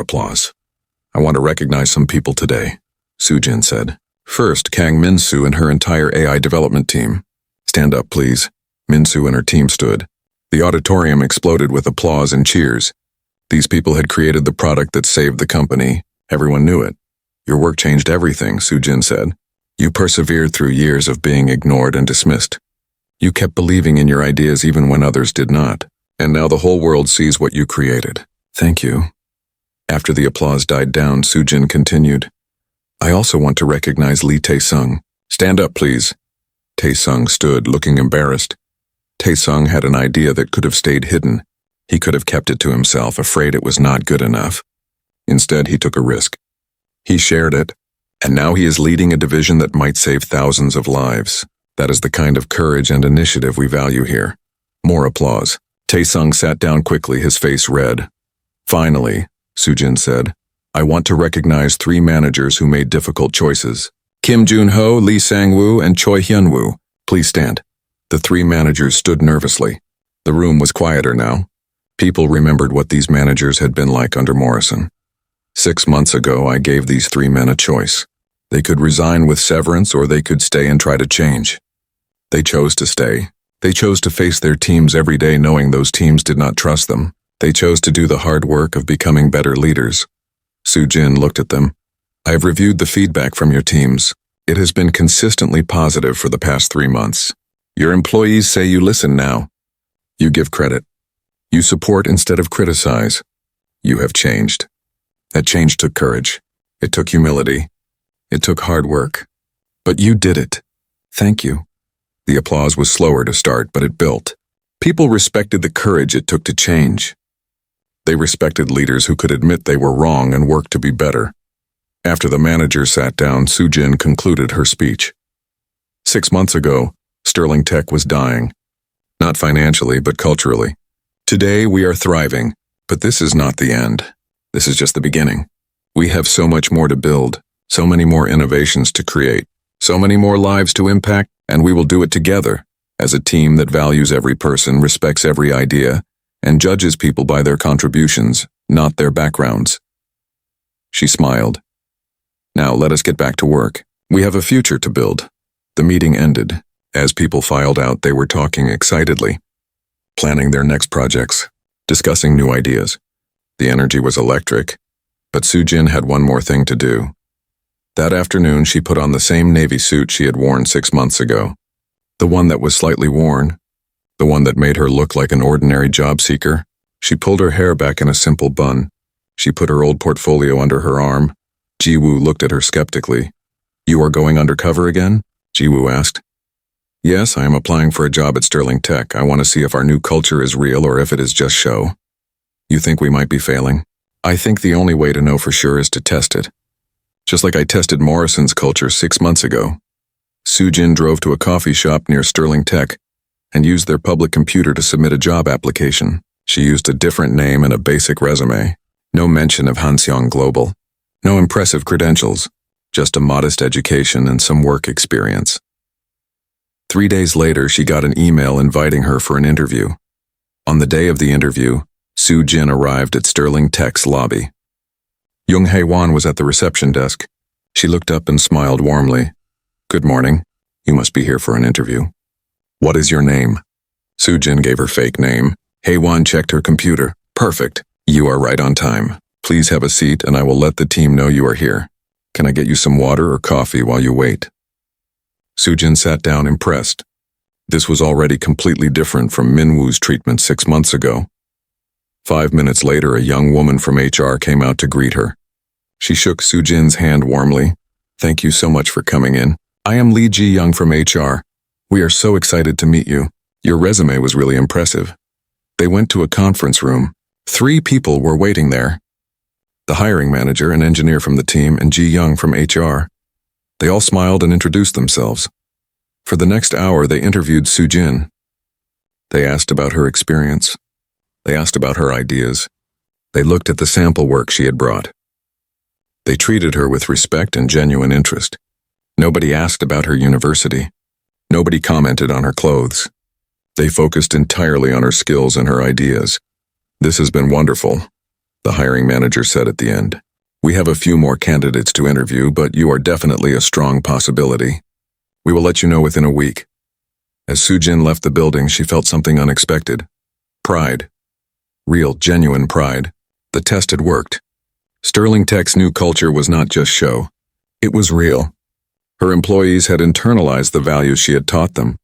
applause. "I want to recognize some people today," Sujin said. "First, Kang Minsu and her entire AI development team. Stand up, please." Minsu and her team stood. The auditorium exploded with applause and cheers. These people had created the product that saved the company. Everyone knew it. "Your work changed everything," Sujin said. "You persevered through years of being ignored and dismissed. You kept believing in your ideas even when others did not. And now the whole world sees what you created. Thank you." After the applause died down, Sujin continued. "I also want to recognize Lee Tae-sung. Stand up, please." Tae-sung stood, looking embarrassed. Tae-sung had an idea that could have stayed hidden. He could have kept it to himself, afraid it was not good enough. Instead, he took a risk. He shared it, and now he is leading a division that might save thousands of lives. That is the kind of courage and initiative we value here. More applause. Tae-sung sat down quickly, his face red. "Finally," Sujin said, "I want to recognize 3 managers who made difficult choices. Kim Jun-ho, Lee Sang-woo, and Choi Hyun-woo. Please stand." The 3 managers stood nervously. The room was quieter now. People remembered what these managers had been like under Morrison. 6 months ago, I gave these 3 men a choice. They could resign with severance or they could stay and try to change. They chose to stay. They chose to face their teams every day knowing those teams did not trust them. They chose to do the hard work of becoming better leaders. Sujin looked at them. "I have reviewed the feedback from your teams. It has been consistently positive for the past 3 months. Your employees say you listen now. You give credit. You support instead of criticize. You have changed. That change took courage. It took humility. It took hard work. But you did it. Thank you." The applause was slower to start, but it built. People respected the courage it took to change. They respected leaders who could admit they were wrong and work to be better. After the manager sat down, Sujin concluded her speech. 6 months ago, Sterling Tech was dying. Not financially, but culturally. Today, we are thriving, but this is not the end. This is just the beginning. We have so much more to build, so many more innovations to create, so many more lives to impact, and we will do it together, as a team that values every person, respects every idea, and judges people by their contributions, not their backgrounds. She smiled. "Now let us get back to work. We have a future to build." The meeting ended. As people filed out, they were talking excitedly, planning their next projects, discussing new ideas. The energy was electric, but Sujin had one more thing to do. That afternoon, she put on the same navy suit she had worn 6 months ago. The one that was slightly worn, the one that made her look like an ordinary job seeker. She pulled her hair back in a simple bun. She put her old portfolio under her arm. Ji-woo looked at her skeptically. "You are going undercover again?" Ji-woo asked. "Yes, I am applying for a job at Sterling Tech. I want to see if our new culture is real or if it is just show." "You think we might be failing?" "I think the only way to know for sure is to test it. Just like I tested Morrison's culture 6 months ago." Sujin drove to a coffee shop near Sterling Tech and used their public computer to submit a job application. She used a different name and a basic resume. No mention of Hanseong Global. No impressive credentials. Just a modest education and some work experience. 3 days later, she got an email inviting her for an interview. On the day of the interview, Sujin arrived at Sterling Tech's lobby. Young Hae-won was at the reception desk. She looked up and smiled warmly. "Good morning. You must be here for an interview. What is your name?" Sujin gave her fake name. Hae-won checked her computer. "Perfect. You are right on time. Please have a seat and I will let the team know you are here. Can I get you some water or coffee while you wait?" Sujin sat down impressed. This was already completely different from Min-woo's treatment 6 months ago. 5 minutes later, a young woman from HR came out to greet her. She shook Sujin's hand warmly. "Thank you so much for coming in. I am Lee Ji-young from HR. We are so excited to meet you. Your resume was really impressive." They went to a conference room. 3 people were waiting there. The hiring manager, an engineer from the team, and Ji-young from HR. They all smiled and introduced themselves. For the next hour, they interviewed Sujin. They asked about her experience. They asked about her ideas. They looked at the sample work she had brought. They treated her with respect and genuine interest. Nobody asked about her university. Nobody commented on her clothes. They focused entirely on her skills and her ideas. This has been wonderful. the hiring manager said at the end. "We have a few more candidates to interview, but you are definitely a strong possibility. We will let you know within a week." As Sujin left the building, she felt something unexpected. Pride. Real, genuine pride. The test had worked. Sterling Tech's new culture was not just show. It was real. Her employees had internalized the values she had taught them.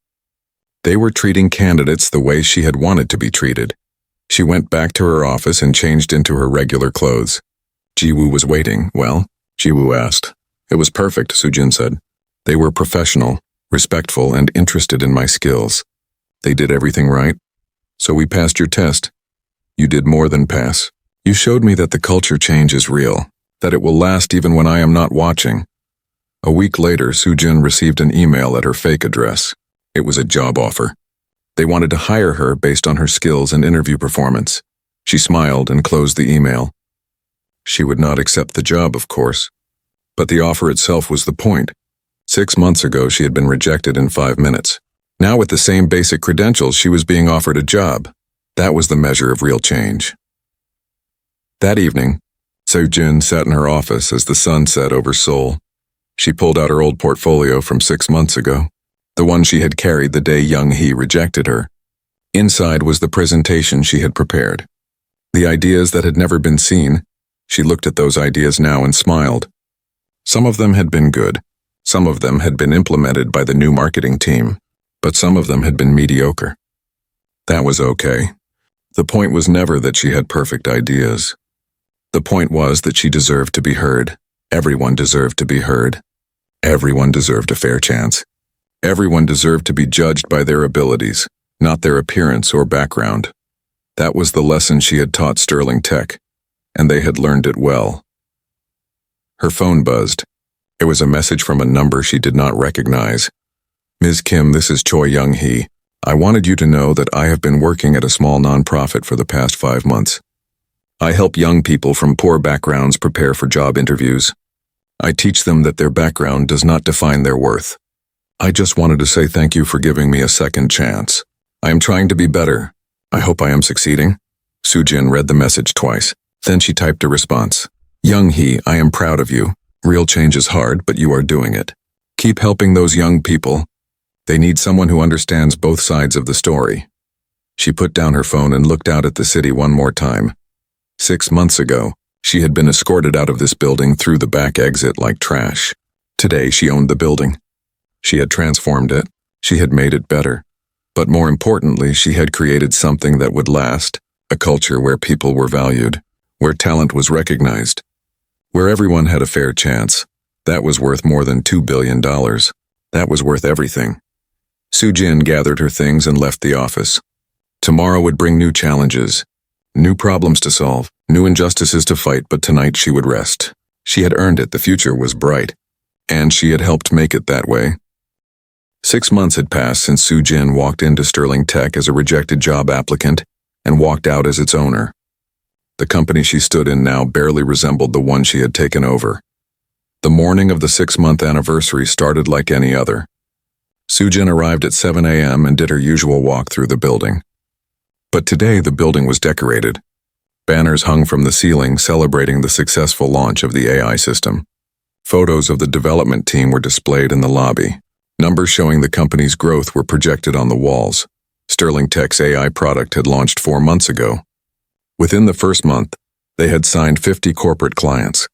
They were treating candidates the way she had wanted to be treated. She went back to her office and changed into her regular clothes. Jiwoo was waiting. "Well?" Jiwoo asked. "It was perfect," Sujin said. "They were professional, respectful, and interested in my skills. They did everything right. So we passed your test. You did more than pass. You showed me that the culture change is real, that it will last even when I am not watching." A week later, Sujin received an email at her fake address. It was a job offer. They wanted to hire her based on her skills and interview performance. She smiled and closed the email. She would not accept the job, of course. But the offer itself was the point. 6 months ago, she had been rejected in 5 minutes. Now, with the same basic credentials, she was being offered a job. That was the measure of real change. That evening, Sujin sat in her office as the sun set over Seoul. She pulled out her old portfolio from 6 months ago, the one she had carried the day Young-hee rejected her. Inside was the presentation she had prepared. The ideas that had never been seen. She looked at those ideas now and smiled. Some of them had been good. Some of them had been implemented by the new marketing team, but some of them had been mediocre. That was okay. The point was never that she had perfect ideas. The point was that she deserved to be heard. Everyone deserved to be heard. Everyone deserved a fair chance. Everyone deserved to be judged by their abilities, not their appearance or background. That was the lesson she had taught Sterling Tech, and they had learned it well. Her phone buzzed. It was a message from a number she did not recognize. "Ms. Kim, this is Choi Young-hee. I wanted you to know that I have been working at a small nonprofit for the past 5 months. I help young people from poor backgrounds prepare for job interviews. I teach them that their background does not define their worth. I just wanted to say thank you for giving me a second chance. I am trying to be better. I hope I am succeeding." Sujin read the message twice. Then she typed a response. "Young-hee, I am proud of you. Real change is hard, but you are doing it. Keep helping those young people. They need someone who understands both sides of the story." She put down her phone and looked out at the city one more time. 6 months ago, she had been escorted out of this building through the back exit like trash. Today, she owned the building. She had transformed it. She had made it better. But more importantly, she had created something that would last, a culture where people were valued, where talent was recognized, where everyone had a fair chance. That was worth more than $2 billion. That was worth everything. Sujin gathered her things and left the office. Tomorrow would bring new challenges, new problems to solve, new injustices to fight, but tonight she would rest. She had earned it. The future was bright, and she had helped make it that way. 6 months had passed since Sujin walked into Sterling Tech as a rejected job applicant and walked out as its owner. The company she stood in now barely resembled the one she had taken over. The morning of the 6-month anniversary started like any other. Sujin arrived at 7 a.m. and did her usual walk through the building. But today the building was decorated. Banners hung from the ceiling celebrating the successful launch of the AI system. Photos of the development team were displayed in the lobby. Numbers showing the company's growth were projected on the walls. Sterling Tech's AI product had launched 4 months ago. Within the first month, they had signed 50 corporate clients.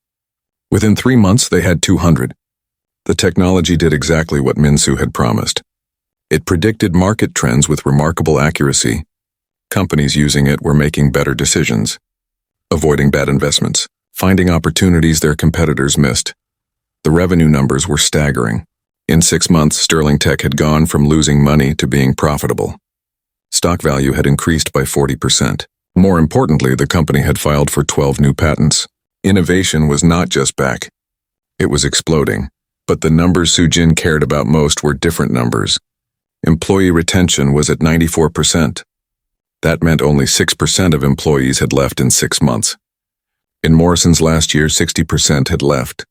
Within 3 months, they had 200. The technology did exactly what Min-soo had promised. It predicted market trends with remarkable accuracy. Companies using it were making better decisions, avoiding bad investments, finding opportunities their competitors missed. The revenue numbers were staggering. In 6 months, Sterling Tech had gone from losing money to being profitable. Stock value had increased by 40%. More importantly, the company had filed for 12 new patents. Innovation was not just back. It was exploding. But the numbers Sujin cared about most were different numbers. Employee retention was at 94%. That meant only 6% of employees had left in 6 months. In Morrison's last year, 60% had left.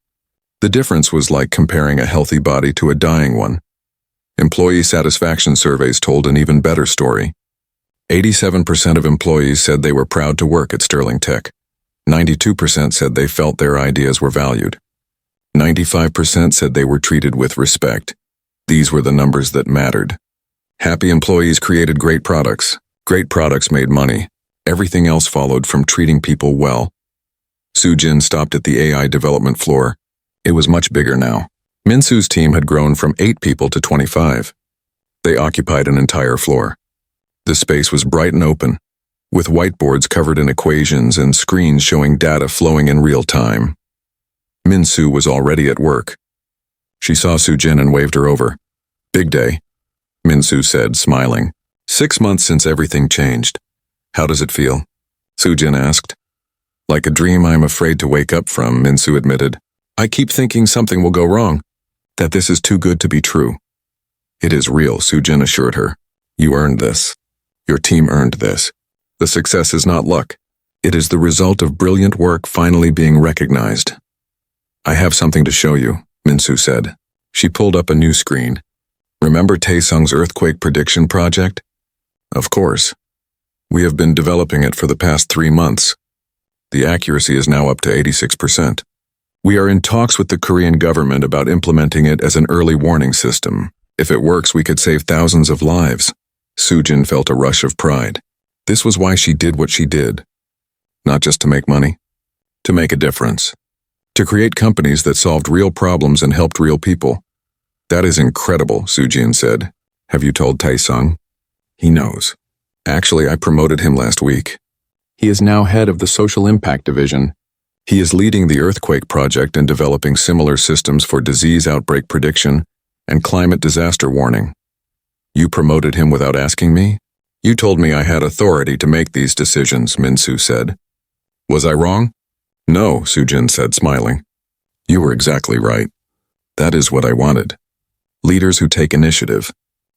The difference was like comparing a healthy body to a dying one. Employee satisfaction surveys told an even better story. 87% of employees said they were proud to work at Sterling Tech. 92% said they felt their ideas were valued. 95% said they were treated with respect. These were the numbers that mattered. Happy employees created great products. Great products made money. Everything else followed from treating people well. Soo-jin stopped at the AI development floor. It was much bigger now. Min-soo's team had grown from 8 people to 25. They occupied an entire floor. The space was bright and open, with whiteboards covered in equations and screens showing data flowing in real time. Min-soo was already at work. She saw Soo-jin and waved her over. "Big day," Min-soo said, smiling. 6 months since everything changed. "How does it feel?" Soo-jin asked. "Like a dream I'm afraid to wake up from," Min-soo admitted. "I keep thinking something will go wrong, that this is too good to be true." "It is real," Soo-jin assured her. "You earned this. Your team earned this. The success is not luck. It is the result of brilliant work finally being recognized." "I have something to show you," Min-soo said. She pulled up a new screen. "Remember Taesung's earthquake prediction project?" "Of course. We have been developing it for the past 3 months. The accuracy is now up to 86%. We are in talks with the Korean government about implementing it as an early warning system. If it works, we could save thousands of lives." Soo-jin felt a rush of pride. This was why she did what she did. Not just to make money, to make a difference. To create companies that solved real problems and helped real people. "That is incredible," Soo-jin said. "Have you told Taesung?" "He knows. Actually, I promoted him last week. He is now head of the Social Impact Division. He is leading the earthquake project and developing similar systems for disease outbreak prediction and climate disaster warning." "You promoted him without asking me?" "You told me I had authority to make these decisions," Min-soo said. "Was I wrong?" "No," Soo-jin said, smiling. "You were exactly right. That is what I wanted. Leaders who take initiative,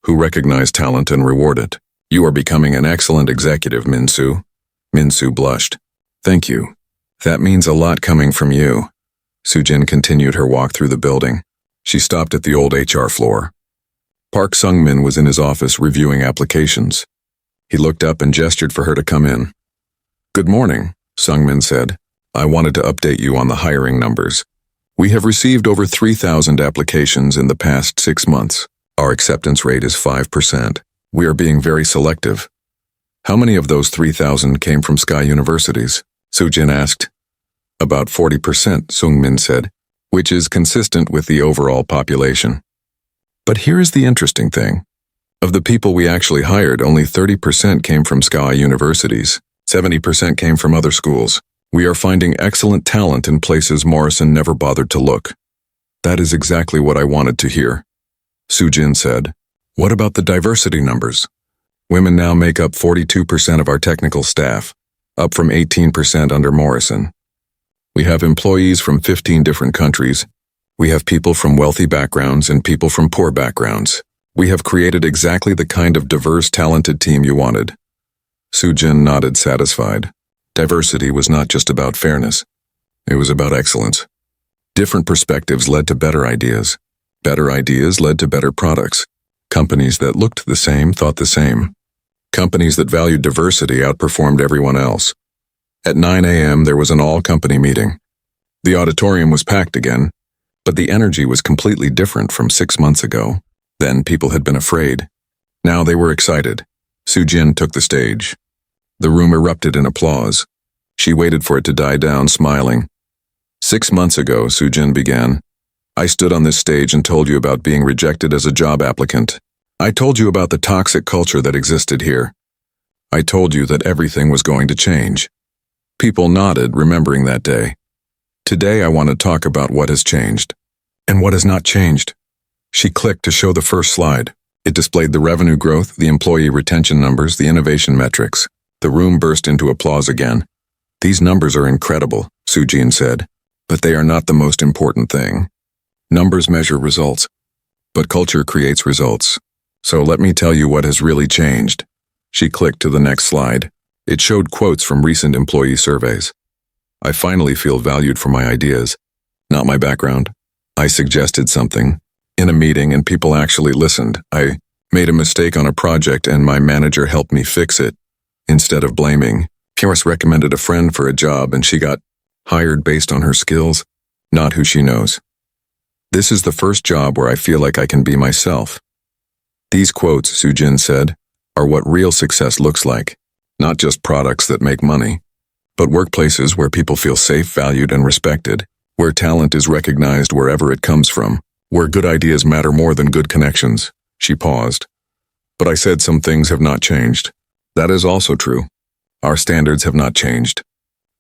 who recognize talent and reward it. You are becoming an excellent executive, Min-soo." Min-soo blushed. "Thank you. That means a lot coming from you." Soo-jin continued her walk through the building. She stopped at the old HR floor. Park Sung-min was in his office reviewing applications. He looked up and gestured for her to come in. "Good morning," Sung-min said. "I wanted to update you on the hiring numbers. We have received over 3,000 applications in the past 6 months. Our acceptance rate is 5%. We are being very selective." "How many of those 3,000 came from Sky universities?" Soo-jin asked. "About 40%, Sung-min said, which is consistent with the overall population. But here is the interesting thing. Of the people we actually hired, only 30% came from Sky universities. 70% came from other schools. We are finding excellent talent in places Morrison never bothered to look." "That is exactly what I wanted to hear," Soo-jin said. "What about the diversity numbers? Women now make up 42% of our technical staff, up from 18% under Morrison. We have employees from 15 different countries. We have people from wealthy backgrounds and people from poor backgrounds. We have created exactly the kind of diverse, talented team you wanted." Soo-jin nodded, satisfied. Diversity was not just about fairness. It was about excellence. Different perspectives led to better ideas. Better ideas led to better products. Companies that looked the same thought the same. Companies that valued diversity outperformed everyone else. At 9 a.m. there was an all-company meeting. The auditorium was packed again, but the energy was completely different from 6 months ago. Then people had been afraid. Now they were excited. Soo-jin took the stage. The room erupted in applause. She waited for it to die down, smiling. 6 months ago, Soo-jin began, I stood on this stage and told you about being rejected as a job applicant. I told you about the toxic culture that existed here. I told you that everything was going to change. People nodded, remembering that day. Today I want to talk about what has changed. And what has not changed. She clicked to show the first slide. It displayed the revenue growth, the employee retention numbers, the innovation metrics. The room burst into applause again. These numbers are incredible, Soo-jin said, but they are not the most important thing. Numbers measure results, but culture creates results. So let me tell you what has really changed. She clicked to the next slide. It showed quotes from recent employee surveys. I finally feel valued for my ideas, not my background. I suggested something in a meeting and people actually listened. I made a mistake on a project and my manager helped me fix it. Instead of blaming, Pierce recommended a friend for a job and she got hired based on her skills, not who she knows. This is the first job where I feel like I can be myself. These quotes, Sujin said, are what real success looks like, not just products that make money, but workplaces where people feel safe, valued, and respected, where talent is recognized wherever it comes from, where good ideas matter more than good connections. She paused. But I said some things have not changed. That is also true. Our standards have not changed.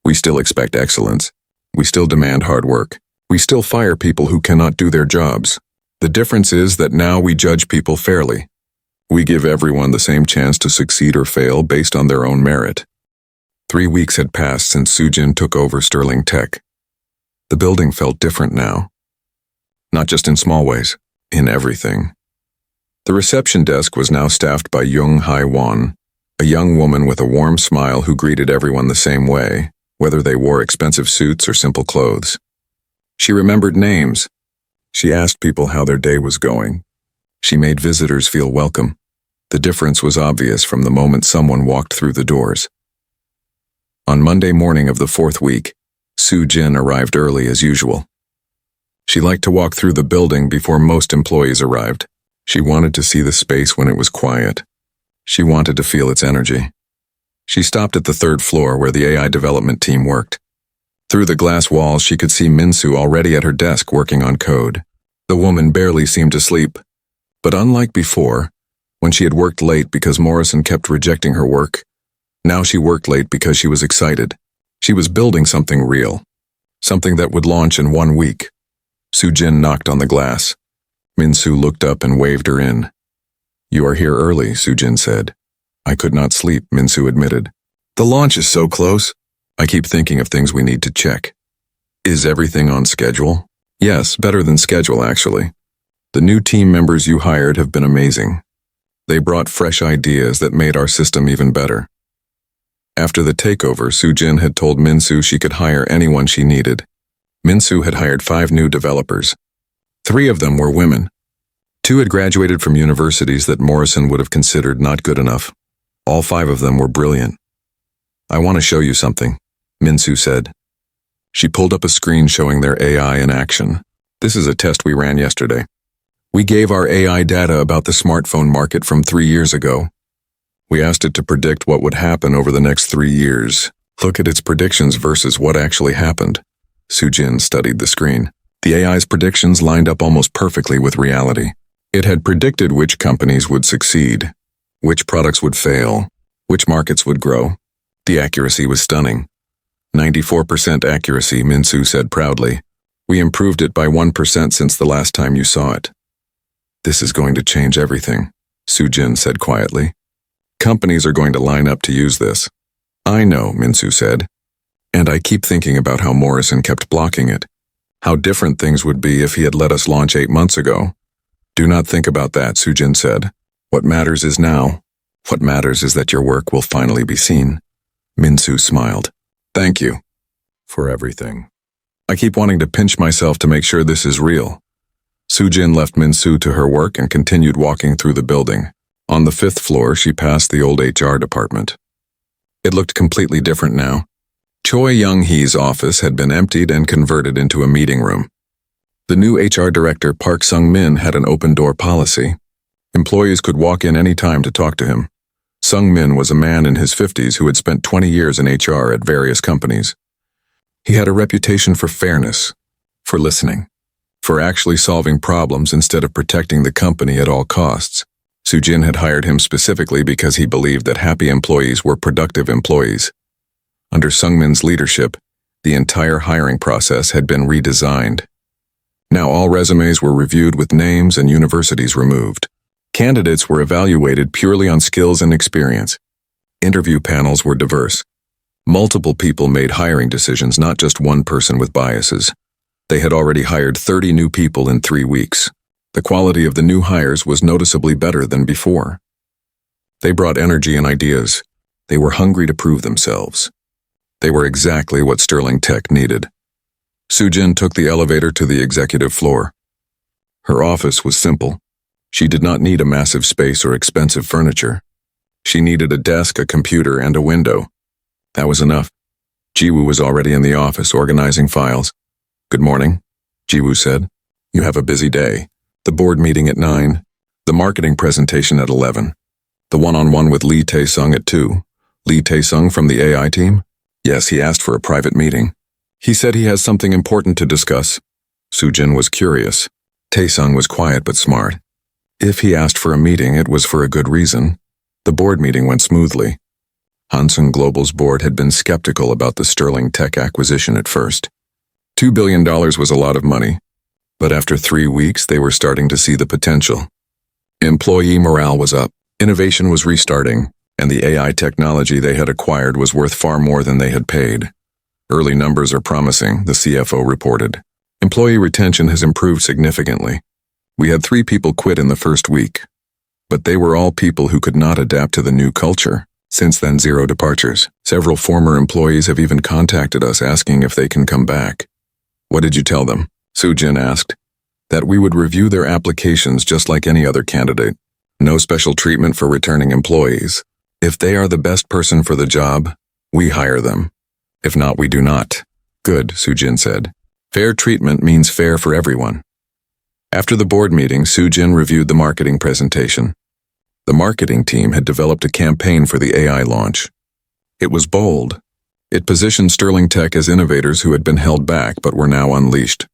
We still expect excellence. We still demand hard work. We still fire people who cannot do their jobs. The difference is that now we judge people fairly. We give everyone the same chance to succeed or fail based on their own merit. 3 weeks had passed since Sujin took over Sterling Tech. The building felt different now. Not just in small ways, in everything. The reception desk was now staffed by Young Hai-won, a young woman with a warm smile who greeted everyone the same way, whether they wore expensive suits or simple clothes. She remembered names. She asked people how their day was going. She made visitors feel welcome. The difference was obvious from the moment someone walked through the doors. On Monday morning of the 4th week, Sujin arrived early as usual. She liked to walk through the building before most employees arrived. She wanted to see the space when it was quiet. She wanted to feel its energy. She stopped at the 3rd floor where the AI development team worked. Through the glass walls, she could see Min-soo already at her desk working on code. The woman barely seemed to sleep. But unlike before, when she had worked late because Morrison kept rejecting her work, now she worked late because she was excited. She was building something real. Something that would launch in 1 week. Sujin knocked on the glass. Min-soo looked up and waved her in. "You are here early," Sujin said. "I could not sleep," Min-soo admitted. "The launch is so close. I keep thinking of things we need to check." "Is everything on schedule?" "Yes, better than schedule, actually. The new team members you hired have been amazing. They brought fresh ideas that made our system even better." After the takeover, Sujin had told Min-soo she could hire anyone she needed. Min-soo had hired 5 new developers. 3 of them were women. 2 had graduated from universities that Morrison would have considered not good enough. All 5 of them were brilliant. "I want to show you something," Min-soo said. She pulled up a screen showing their AI in action. "This is a test we ran yesterday. We gave our AI data about the smartphone market from 3 years ago. We asked it to predict what would happen over the next 3 years. Look at its predictions versus what actually happened." Sujin studied the screen. The AI's predictions lined up almost perfectly with reality. It had predicted which companies would succeed, which products would fail, which markets would grow. The accuracy was stunning. 94% accuracy, Min-soo said proudly. "We improved it by 1% since the last time you saw it." "This is going to change everything," Sujin said quietly. "Companies are going to line up to use this." "I know," Min-soo said. "And I keep thinking about how Morrison kept blocking it. How different things would be if he had let us launch 8 months ago." "Do not think about that," Sujin said. "What matters is now. What matters is that your work will finally be seen." Min-soo smiled. "Thank you for everything. I keep wanting to pinch myself to make sure this is real." Sujin left Min-soo to her work and continued walking through the building. On the 5th floor, she passed the old HR department. It looked completely different now. Choi Young-hee's office had been emptied and converted into a meeting room. The new HR director, Park Sung-min, had an open-door policy. Employees could walk in any time to talk to him. Sung-min was a man in his 50s who had spent 20 years in HR at various companies. He had a reputation for fairness, for listening, for actually solving problems instead of protecting the company at all costs. Sujin had hired him specifically because he believed that happy employees were productive employees. Under Sung-min's leadership, the entire hiring process had been redesigned. Now all resumes were reviewed with names and universities removed. Candidates were evaluated purely on skills and experience. Interview panels were diverse. Multiple people made hiring decisions, not just one person with biases. They had already hired 30 new people in 3 weeks. The quality of the new hires was noticeably better than before. They brought energy and ideas. They were hungry to prove themselves. They were exactly what Sterling Tech needed. Sujin took the elevator to the executive floor. Her office was simple. She did not need a massive space or expensive furniture. She needed a desk, a computer, and a window. That was enough. Jiwoo was already in the office organizing files. "Good morning," Jiwoo said. "You have a busy day. The board meeting at 9. The marketing presentation at 11. The one-on-one with Lee Tae-sung at 2. Lee Tae-sung from the AI team?" "Yes, he asked for a private meeting. He said he has something important to discuss." Soo-jin was curious. Tae-sung was quiet but smart. If he asked for a meeting, it was for a good reason. The board meeting went smoothly. Hansen Global's board had been skeptical about the Sterling Tech acquisition at first. $2 billion was a lot of money, but after 3 weeks they were starting to see the potential. Employee morale was up, innovation was restarting, and the AI technology they had acquired was worth far more than they had paid. "Early numbers are promising," the CFO reported. "Employee retention has improved significantly. We had 3 people quit in the first week, but they were all people who could not adapt to the new culture. Since then, 0 departures. Several former employees have even contacted us asking if they can come back." "What did you tell them?" Soo-jin asked. "That we would review their applications just like any other candidate. No special treatment for returning employees. If they are the best person for the job, we hire them. If not, we do not." "Good," Soo-jin said. "Fair treatment means fair for everyone." After the board meeting, Soo-jin reviewed the marketing presentation. The marketing team had developed a campaign for the AI launch. It was bold. It positioned Sterling Tech as innovators who had been held back but were now unleashed.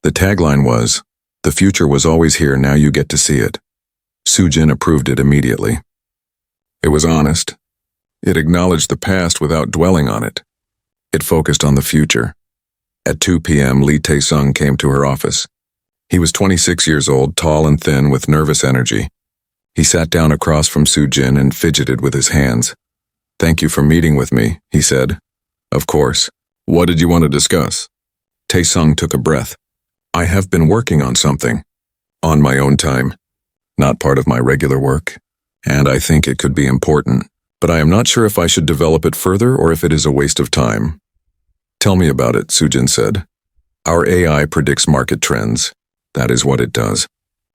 The tagline was, "The future was always here, now you get to see it." Soo-jin approved it immediately. It was honest. It acknowledged the past without dwelling on it. It focused on the future. At 2 p.m., Lee Tae-sung came to her office. He was 26 years old, tall and thin, with nervous energy. He sat down across from Soo-jin and fidgeted with his hands. "Thank you for meeting with me," he said. "Of course. What did you want to discuss?" Tae-sung took a breath. "I have been working on something. On my own time. Not part of my regular work. And I think it could be important. But I am not sure if I should develop it further or if it is a waste of time." "Tell me about it," Soo-jin said. "Our AI predicts market trends. That is what it does.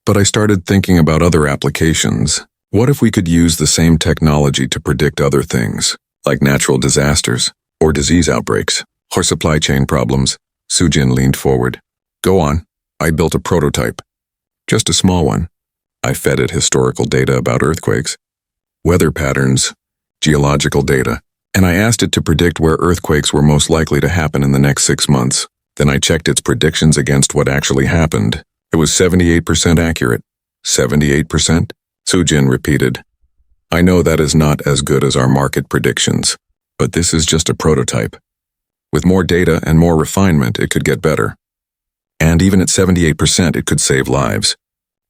But I started thinking about other applications. What if we could use the same technology to predict other things, like natural disasters, or disease outbreaks, or supply chain problems?" Soo-jin leaned forward. "Go on." "I built a prototype. Just a small one. I fed it historical data about earthquakes, weather patterns, geological data, and I asked it to predict where earthquakes were most likely to happen in the next 6 months. Then I checked its predictions against what actually happened. It was 78% accurate." 78%? Soo-jin repeated. "I know that is not as good as our market predictions, but this is just a prototype. With more data and more refinement, it could get better. And even at 78%, it could save lives.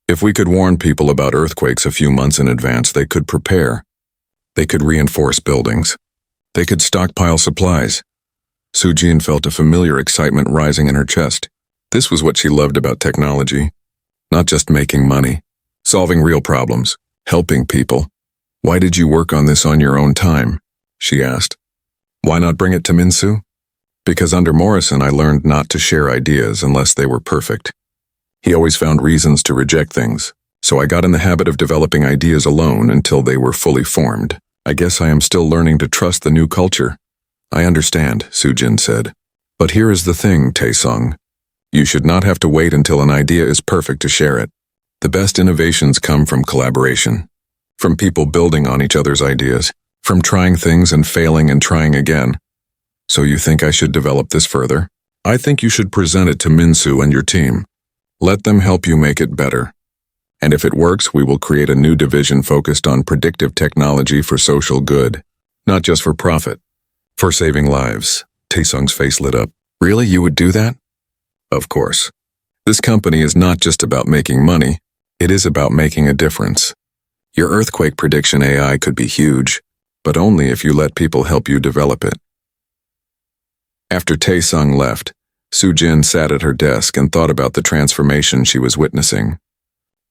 If we could warn people about earthquakes a few months in advance, they could prepare. They could reinforce buildings. They could stockpile supplies." Soo-jin felt a familiar excitement rising in her chest. This was what she loved about technology. Not just making money, solving real problems, helping people. "Why did you work on this on your own time?" she asked. "Why not bring it to Min-soo?" "Because under Morrison I learned not to share ideas unless they were perfect. He always found reasons to reject things, so I got in the habit of developing ideas alone until they were fully formed. I guess I am still learning to trust the new culture." "I understand," Soo-jin said. "But here is the thing, Tae-sung. You should not have to wait until an idea is perfect to share it. The best innovations come from collaboration, from people building on each other's ideas, from trying things and failing and trying again. So you think I should develop this further? I think you should present it to Min-soo and your team. Let them help you make it better. And if it works, we will create a new division focused on predictive technology for social good, not just for profit, for saving lives." Tae-sung's face lit up. "Really, you would do that?" "Of course. This company is not just about making money, it is about making a difference. Your earthquake prediction AI could be huge, but only if you let people help you develop it." After Tae-sung left, Soo-jin sat at her desk and thought about the transformation she was witnessing.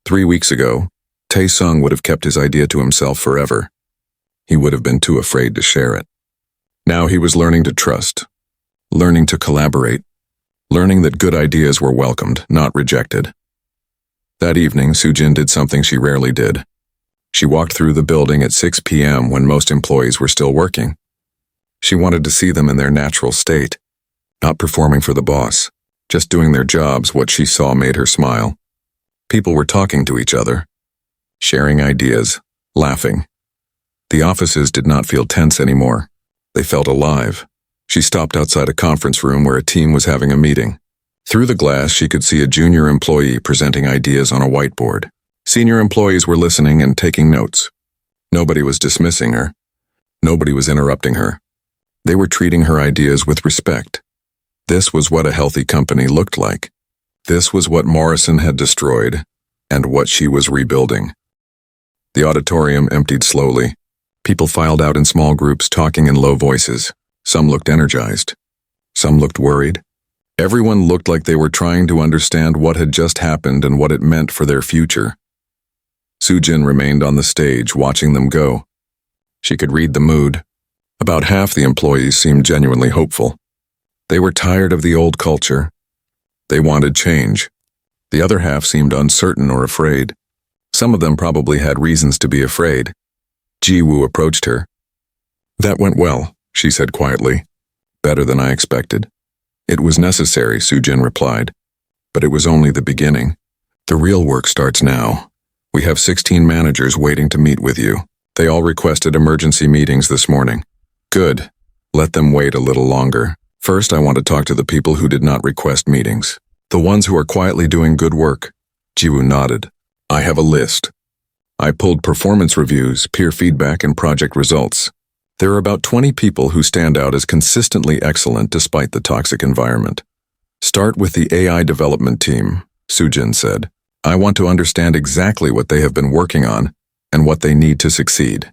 3 weeks ago, Tae-sung would have kept his idea to himself forever. He would have been too afraid to share it. Now he was learning to trust, learning to collaborate, learning that good ideas were welcomed, not rejected. That evening, Soo-jin did something she rarely did. She walked through the building at 6 p.m. when most employees were still working. She wanted to see them in their natural state, not performing for the boss, just doing their jobs. What she saw made her smile. People were talking to each other, sharing ideas, laughing. The offices did not feel tense anymore. They felt alive. She stopped outside a conference room where a team was having a meeting. Through the glass, she could see a junior employee presenting ideas on a whiteboard. Senior employees were listening and taking notes. Nobody was dismissing her. Nobody was interrupting her. They were treating her ideas with respect. This was what a healthy company looked like. This was what Morrison had destroyed, and what she was rebuilding. The auditorium emptied slowly. People filed out in small groups, talking in low voices. Some looked energized. Some looked worried. Everyone looked like they were trying to understand what had just happened and what it meant for their future. Soo-jin remained on the stage, watching them go. She could read the mood. About half the employees seemed genuinely hopeful. They were tired of the old culture. They wanted change. The other half seemed uncertain or afraid. Some of them probably had reasons to be afraid. Ji-woo approached her. "That went well," she said quietly. "Better than I expected." "It was necessary," Soo-jin replied. "But it was only the beginning. The real work starts now. We have 16 managers waiting to meet with you. They all requested emergency meetings this morning." "Good. Let them wait a little longer. First, I want to talk to the people who did not request meetings. The ones who are quietly doing good work." Ji-woo nodded. "I have a list. I pulled performance reviews, peer feedback, and project results. There are about 20 people who stand out as consistently excellent despite the toxic environment. Start with the AI development team," Soo-jin said. "I want to understand exactly what they have been working on and what they need to succeed."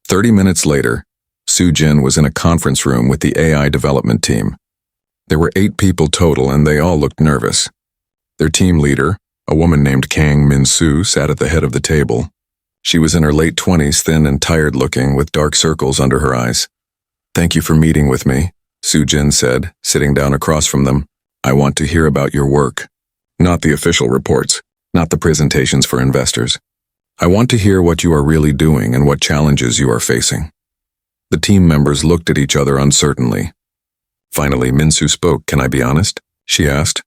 30 minutes later, Soo-jin was in a conference room with the AI development team. There were 8 people total, and they all looked nervous. Their team leader, a woman named Kang Min-soo, sat at the head of the table. She was in her late 20s, thin and tired-looking, with dark circles under her eyes. "Thank you for meeting with me," Soo-jin said, sitting down across from them. "I want to hear about your work. Not the official reports, not the presentations for investors. I want to hear what you are really doing and what challenges you are facing." The team members looked at each other uncertainly. Finally, Min-soo spoke. "Can I be honest?" she asked.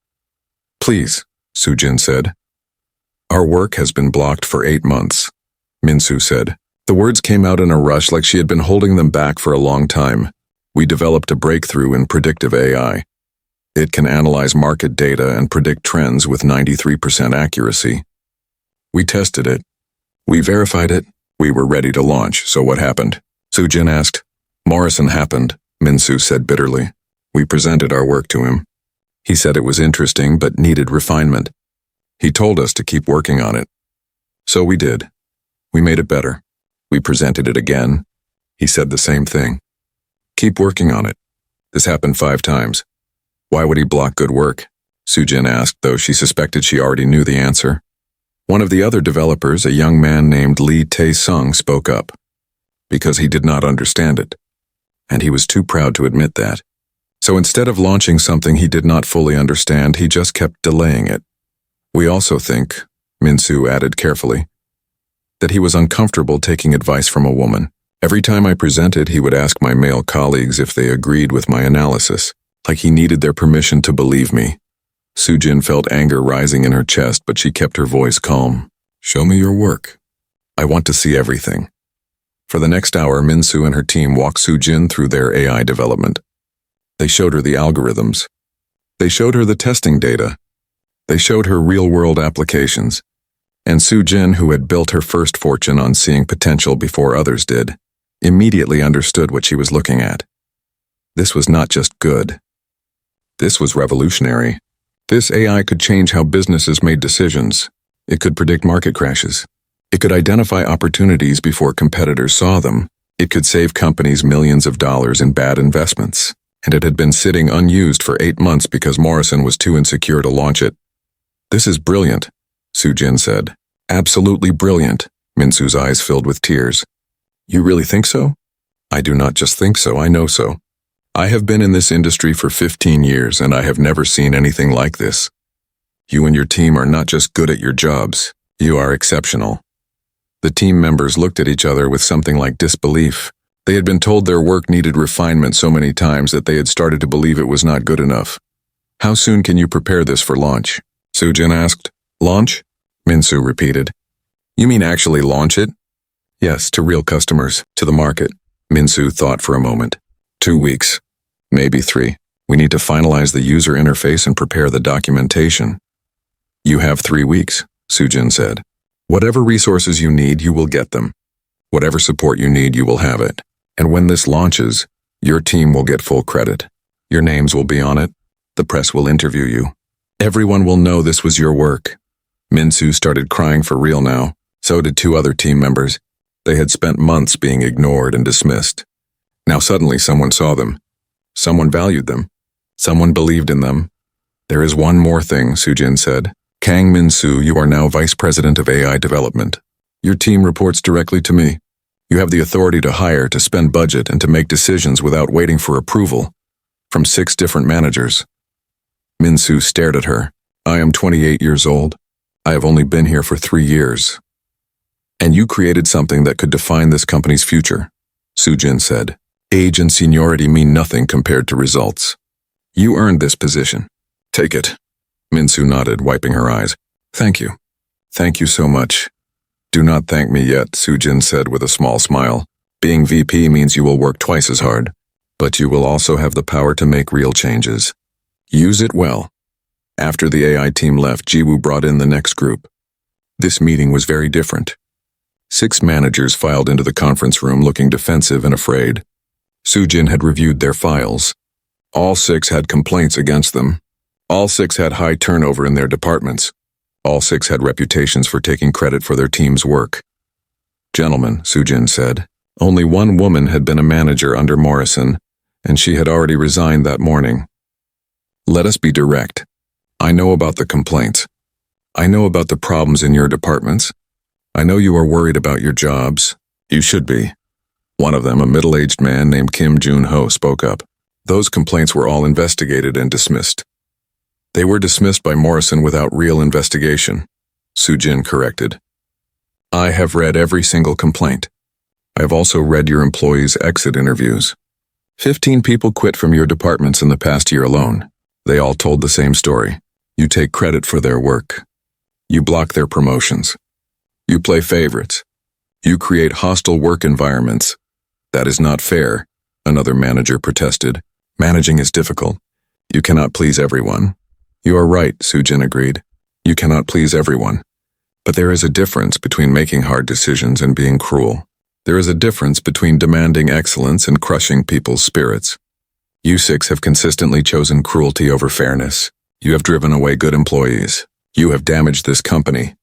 "Please," Soo-jin said. "Our work has been blocked for 8 months," Min-soo said. The words came out in a rush, like she had been holding them back for a long time. "We developed a breakthrough in predictive AI. It can analyze market data and predict trends with 93% accuracy. We tested it. We verified it. We were ready to launch. So what happened?" Soo-jin asked. "Morrison happened," Min-soo said bitterly. "We presented our work to him. He said it was interesting but needed refinement. He told us to keep working on it. So we did. We made it better. We presented it again. He said the same thing. Keep working on it. This happened 5 times. Why would he block good work?" Soo-jin asked, though she suspected she already knew the answer. One of the other developers, a young man named Lee Tae-sung, spoke up. Because he did not understand it. And he was too proud to admit that. So instead of launching something he did not fully understand, he just kept delaying it. "We also think," Min-soo added carefully, "that he was uncomfortable taking advice from a woman. Every time I presented, he would ask my male colleagues if they agreed with my analysis, like he needed their permission to believe me." Soo-jin felt anger rising in her chest, but she kept her voice calm. "Show me your work. I want to see everything." For the next hour, Min-soo and her team walked Soo-jin through their AI development. They showed her the algorithms. They showed her the testing data. They showed her real-world applications. And Soo-jin, who had built her first fortune on seeing potential before others did, immediately understood what she was looking at. This was not just good. This was revolutionary. This AI could change how businesses made decisions. It could predict market crashes. It could identify opportunities before competitors saw them. It could save companies millions of dollars in bad investments. And it had been sitting unused for 8 months because Morrison was too insecure to launch it. "This is brilliant," Soo-jin said. "Absolutely brilliant." Min-soo's eyes filled with tears. "You really think so?" "I do not just think so, I know so. I have been in this industry for 15 years and I have never seen anything like this. You and your team are not just good at your jobs, you are exceptional." The team members looked at each other with something like disbelief. They had been told their work needed refinement so many times that they had started to believe it was not good enough. How soon can you prepare this for launch? Sujin asked. Launch? Min-soo repeated. You mean actually launch it? Yes, to real customers, to the market. Min-soo thought for a moment. 2 weeks. Maybe 3. We need to finalize the user interface and prepare the documentation. You have 3 weeks, Sujin said. Whatever resources you need, you will get them. Whatever support you need, you will have it. And when this launches, your team will get full credit. Your names will be on it. The press will interview you. Everyone will know this was your work. Min-soo started crying for real now. So did 2 other team members. They had spent months being ignored and dismissed. Now suddenly someone saw them. Someone valued them. Someone believed in them. There is one more thing, Sujin said. Kang Min-soo, you are now Vice President of AI Development. Your team reports directly to me. You have the authority to hire, to spend budget, and to make decisions without waiting for approval from 6 different managers. Min-soo stared at her. I am 28 years old. I have only been here for 3 years. And you created something that could define this company's future, Sujin said. Age and seniority mean nothing compared to results. You earned this position. Take it. Min-soo nodded, wiping her eyes. Thank you. Thank you so much. Do not thank me yet, Sujin said with a small smile. Being VP means you will work twice as hard, but you will also have the power to make real changes. Use it well. After the AI team left, Jiwoo brought in the next group. This meeting was very different. 6 managers filed into the conference room looking defensive and afraid. Sujin had reviewed their files. All 6 had complaints against them. All 6 had high turnover in their departments. All 6 had reputations for taking credit for their team's work. Gentlemen, Sujin said, only one woman had been a manager under Morrison, and she had already resigned that morning. Let us be direct. I know about the complaints. I know about the problems in your departments. I know you are worried about your jobs. You should be. One of them, a middle-aged man named Kim Jun-ho, spoke up. Those complaints were all investigated and dismissed. They were dismissed by Morrison without real investigation, Sujin corrected. I have read every single complaint. I have also read your employees' exit interviews. 15 people quit from your departments in the past year alone. They all told the same story. You take credit for their work. You block their promotions. You play favorites. You create hostile work environments. That is not fair, another manager protested. Managing is difficult. You cannot please everyone. You are right, Sujin agreed. You cannot please everyone. But there is a difference between making hard decisions and being cruel. There is a difference between demanding excellence and crushing people's spirits. You 6 have consistently chosen cruelty over fairness. You have driven away good employees. You have damaged this company.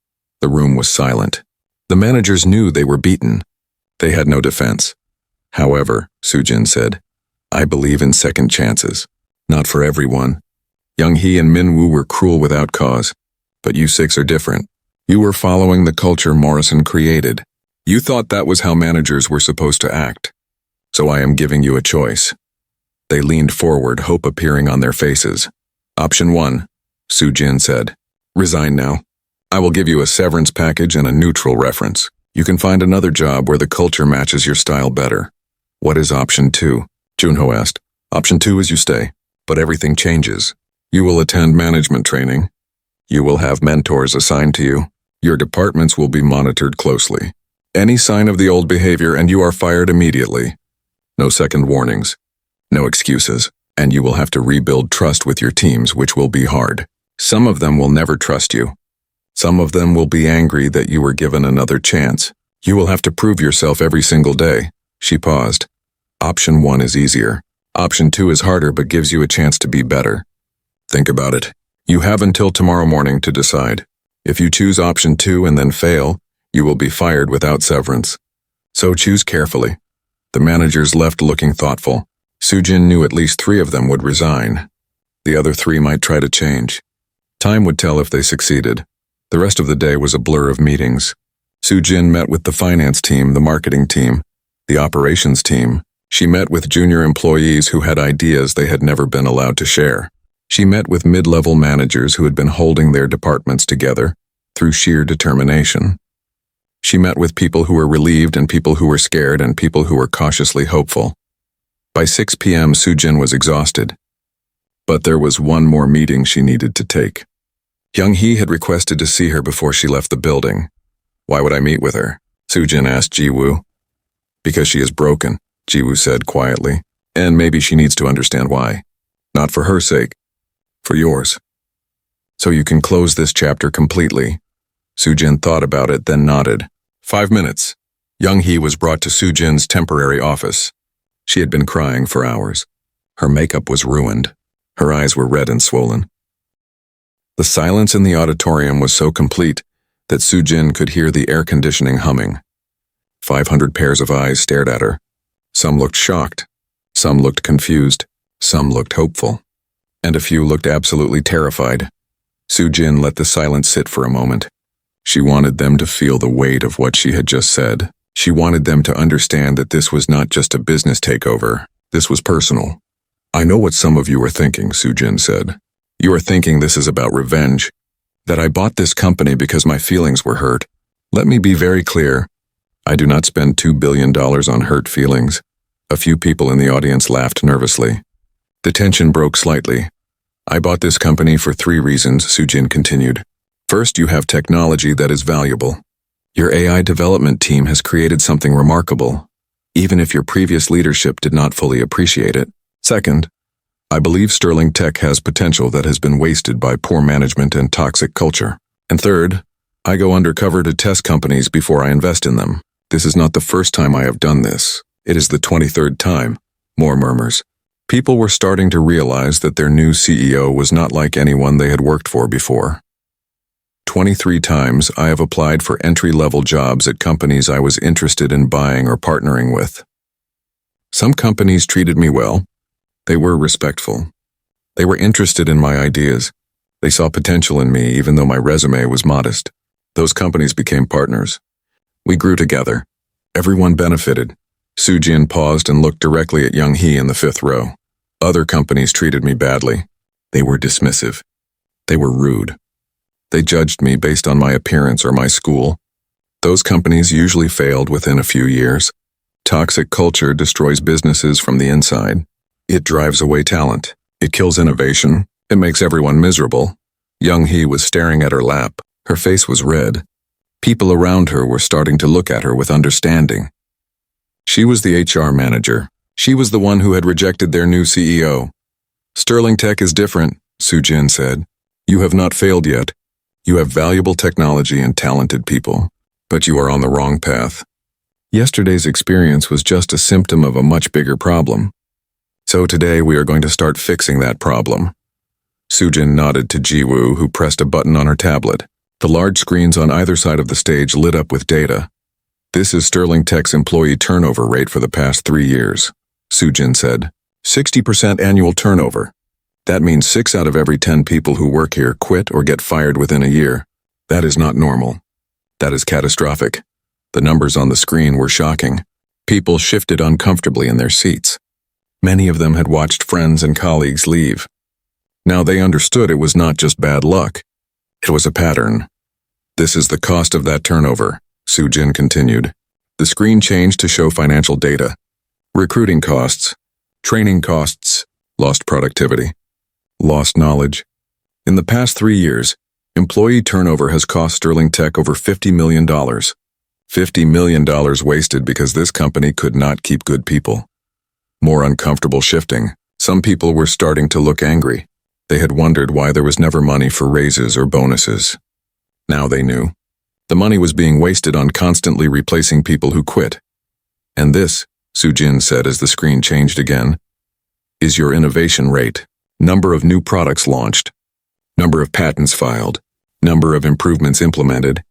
The room was silent. The managers knew they were beaten. They had no defense. However, Sujin said, I believe in second chances. Not for everyone. Young-hee and Min-woo were cruel without cause. But you 6 are different. You were following the culture Morrison created. You thought that was how managers were supposed to act. So I am giving you a choice. They leaned forward, hope appearing on their faces. Option 1, Sujin said. Resign now. I will give you a severance package and a neutral reference. You can find another job where the culture matches your style better. What is option 2? Junho asked. Option 2 is you stay, but everything changes. You will attend management training. You will have mentors assigned to you. Your departments will be monitored closely. Any sign of the old behavior and you are fired immediately. No second warnings. No excuses. And you will have to rebuild trust with your teams, which will be hard. Some of them will never trust you. Some of them will be angry that you were given another chance. You will have to prove yourself every single day. She paused. Option 1 is easier. Option 2 is harder but gives you a chance to be better. Think about it. You have until tomorrow morning to decide. If you choose option 2 and then fail, you will be fired without severance. So choose carefully. The managers left looking thoughtful. Sujin knew at least 3 of them would resign. The other 3 might try to change. Time would tell if they succeeded. The rest of the day was a blur of meetings. Sujin met with the finance team, the marketing team, the operations team. She met with junior employees who had ideas they had never been allowed to share. She met with mid-level managers who had been holding their departments together through sheer determination. She met with people who were relieved and people who were scared and people who were cautiously hopeful. By 6 p.m., Sujin was exhausted. But there was one more meeting she needed to take. Young-hee had requested to see her before she left the building. Why would I meet with her? Sujin asked Ji-woo. Because she is broken, Ji-woo said quietly. And maybe she needs to understand why. Not for her sake. For yours. So you can close this chapter completely. Sujin thought about it, then nodded. 5 minutes. Young-hee was brought to Sujin's temporary office. She had been crying for hours. Her makeup was ruined. Her eyes were red and swollen. The silence in the auditorium was so complete that Sujin could hear the air conditioning humming. 500 pairs of eyes stared at her. Some looked shocked. Some looked confused. Some looked hopeful. And a few looked absolutely terrified. Sujin let the silence sit for a moment. She wanted them to feel the weight of what she had just said. She wanted them to understand that this was not just a business takeover. This was personal. I know what some of you are thinking, Sujin said. You are thinking this is about revenge. That I bought this company because my feelings were hurt. Let me be very clear. I do not spend $2 billion on hurt feelings. A few people in the audience laughed nervously. The tension broke slightly. I bought this company for 3 reasons, Sujin continued. First, you have technology that is valuable. Your AI development team has created something remarkable, even if your previous leadership did not fully appreciate it. Second, I believe Sterling Tech has potential that has been wasted by poor management and toxic culture. And third, I go undercover to test companies before I invest in them. This is not the first time I have done this. It is the 23rd time. More murmurs. People were starting to realize that their new CEO was not like anyone they had worked for before. 23 times I have applied for entry-level jobs at companies I was interested in buying or partnering with. Some companies treated me well. They were respectful. They were interested in my ideas. They saw potential in me even though my resume was modest. Those companies became partners. We grew together. Everyone benefited. Sujin paused and looked directly at Young-hee in the 5th row. Other companies treated me badly. They were dismissive. They were rude. They judged me based on my appearance or my school. Those companies usually failed within a few years. Toxic culture destroys businesses from the inside. It drives away talent. It kills innovation. It makes everyone miserable. Young-hee was staring at her lap. Her face was red. People around her were starting to look at her with understanding. She was the HR manager. She was the one who had rejected their new CEO. Sterling Tech is different, Sujin said. You have not failed yet. You have valuable technology and talented people, but you are on the wrong path. Yesterday's experience was just a symptom of a much bigger problem. So today we are going to start fixing that problem. Sujin nodded to Ji-woo, who pressed a button on her tablet. The large screens on either side of the stage lit up with data. This is Sterling Tech's employee turnover rate for the past 3 years, Sujin said. 60% annual turnover. That means 6 out of every 10 people who work here quit or get fired within a year. That is not normal. That is catastrophic. The numbers on the screen were shocking. People shifted uncomfortably in their seats. Many of them had watched friends and colleagues leave. Now they understood it was not just bad luck. It was a pattern. This is the cost of that turnover, Sujin continued. The screen changed to show financial data. Recruiting costs, training costs, lost productivity, lost knowledge. In the past 3 years, employee turnover has cost Sterling Tech over $50 million. $50 million wasted because this company could not keep good people. More uncomfortable shifting. Some people were starting to look angry. They had wondered why there was never money for raises or bonuses. Now they knew. The money was being wasted on constantly replacing people who quit. And this, Sujin said as the screen changed again, is your innovation rate. Number of new products launched. Number of patents filed. Number of improvements implemented.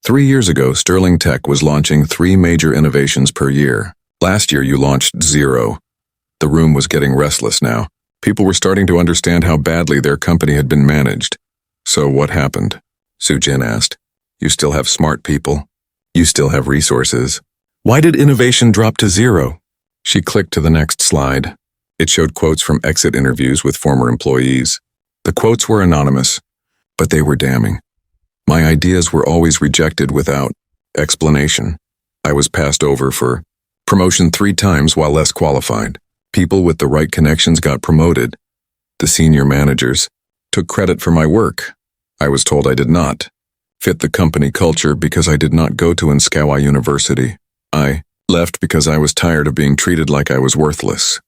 3 years ago, Sterling Tech was launching 3 major innovations per year. Last year you launched 0. The room was getting restless now. People were starting to understand how badly their company had been managed. So what happened? Sujin asked. You still have smart people. You still have resources. Why did innovation drop to 0? She clicked to the next slide. It showed quotes from exit interviews with former employees. The quotes were anonymous, but they were damning. My ideas were always rejected without Explanation. I was passed over for promotion 3 times while less qualified. People with the right connections got promoted. The senior managers took credit for my work. I was told I did not fit the company culture because I did not go to Inspirational University. I left because I was tired of being treated like I was worthless.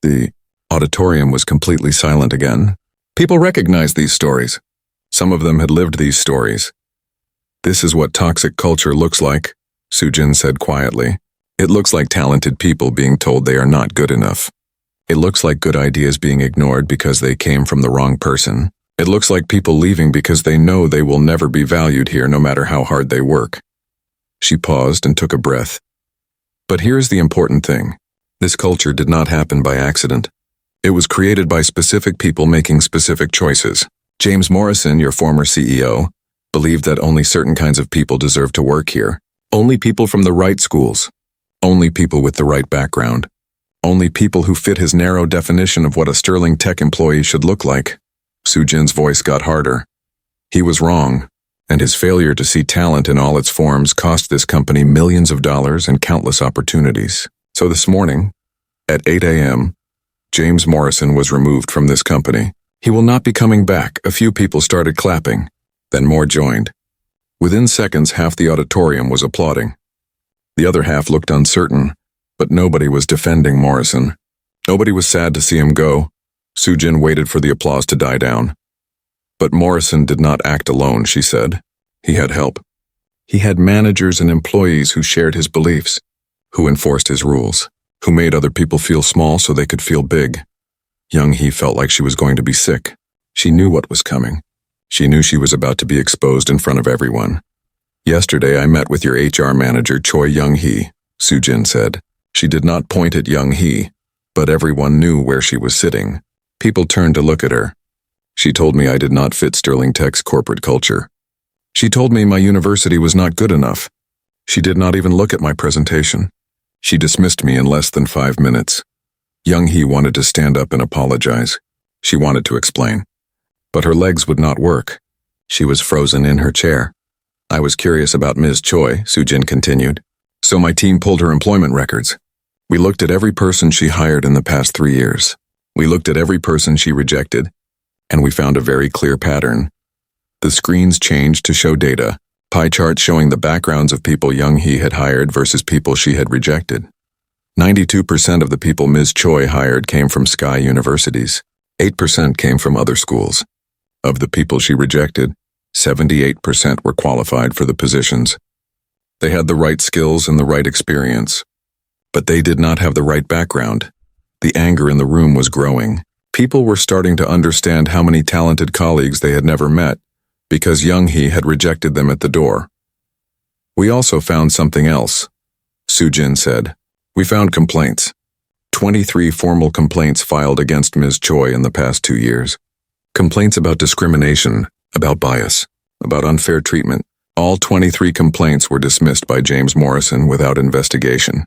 The auditorium was completely silent again. People recognized these stories. Some of them had lived these stories. This is what toxic culture looks like, Sujin said quietly. It looks like talented people being told they are not good enough. It looks like good ideas being ignored because they came from the wrong person. It looks like people leaving because they know they will never be valued here no matter how hard they work. She paused and took a breath. But here's the important thing. This culture did not happen by accident. It was created by specific people making specific choices. James Morrison, your former CEO, believed that only certain kinds of people deserve to work here. Only people from the right schools. Only people with the right background. Only people who fit his narrow definition of what a sterling tech employee should look like. Sujin's voice got harder. He was wrong, and his failure to see talent in all its forms cost this company millions of dollars and countless opportunities. So this morning, at 8 a.m., James Morrison was removed from this company. He will not be coming back. A few people started clapping, then more joined. Within seconds, half the auditorium was applauding. The other half looked uncertain, but nobody was defending Morrison. Nobody was sad to see him go. Sujin waited for the applause to die down. But Morrison did not act alone, she said. He had help. He had managers and employees who shared his beliefs, who enforced his rules, who made other people feel small so they could feel big. Young-hee felt like she was going to be sick. She knew what was coming. She knew she was about to be exposed in front of everyone. Yesterday I met with your HR manager, Choi Young-hee, Sujin said. She did not point at Young-hee, but everyone knew where she was sitting. People turned to look at her. She told me I did not fit Sterling Tech's corporate culture. She told me my university was not good enough. She did not even look at my presentation. She dismissed me in less than 5 minutes. Young-hee wanted to stand up and apologize. She wanted to explain. But her legs would not work. She was frozen in her chair. I was curious about Ms. Choi, Sujin continued. So my team pulled her employment records. We looked at every person she hired in the past 3 years. We looked at every person she rejected, and we found a very clear pattern. The screens changed to show data, pie charts showing the backgrounds of people Young-hee had hired versus people she had rejected. 92% of the people Ms. Choi hired came from Sky universities. 8% came from other schools. Of the people she rejected, 78% were qualified for the positions. They had the right skills and the right experience, but they did not have the right background. The anger in the room was growing. People were starting to understand how many talented colleagues they had never met because Young-hee had rejected them at the door. We also found something else, Sujin said. We found complaints. 23 formal complaints filed against Ms. Choi in the past 2 years. Complaints about discrimination, about bias, about unfair treatment. All 23 complaints were dismissed by James Morrison without investigation.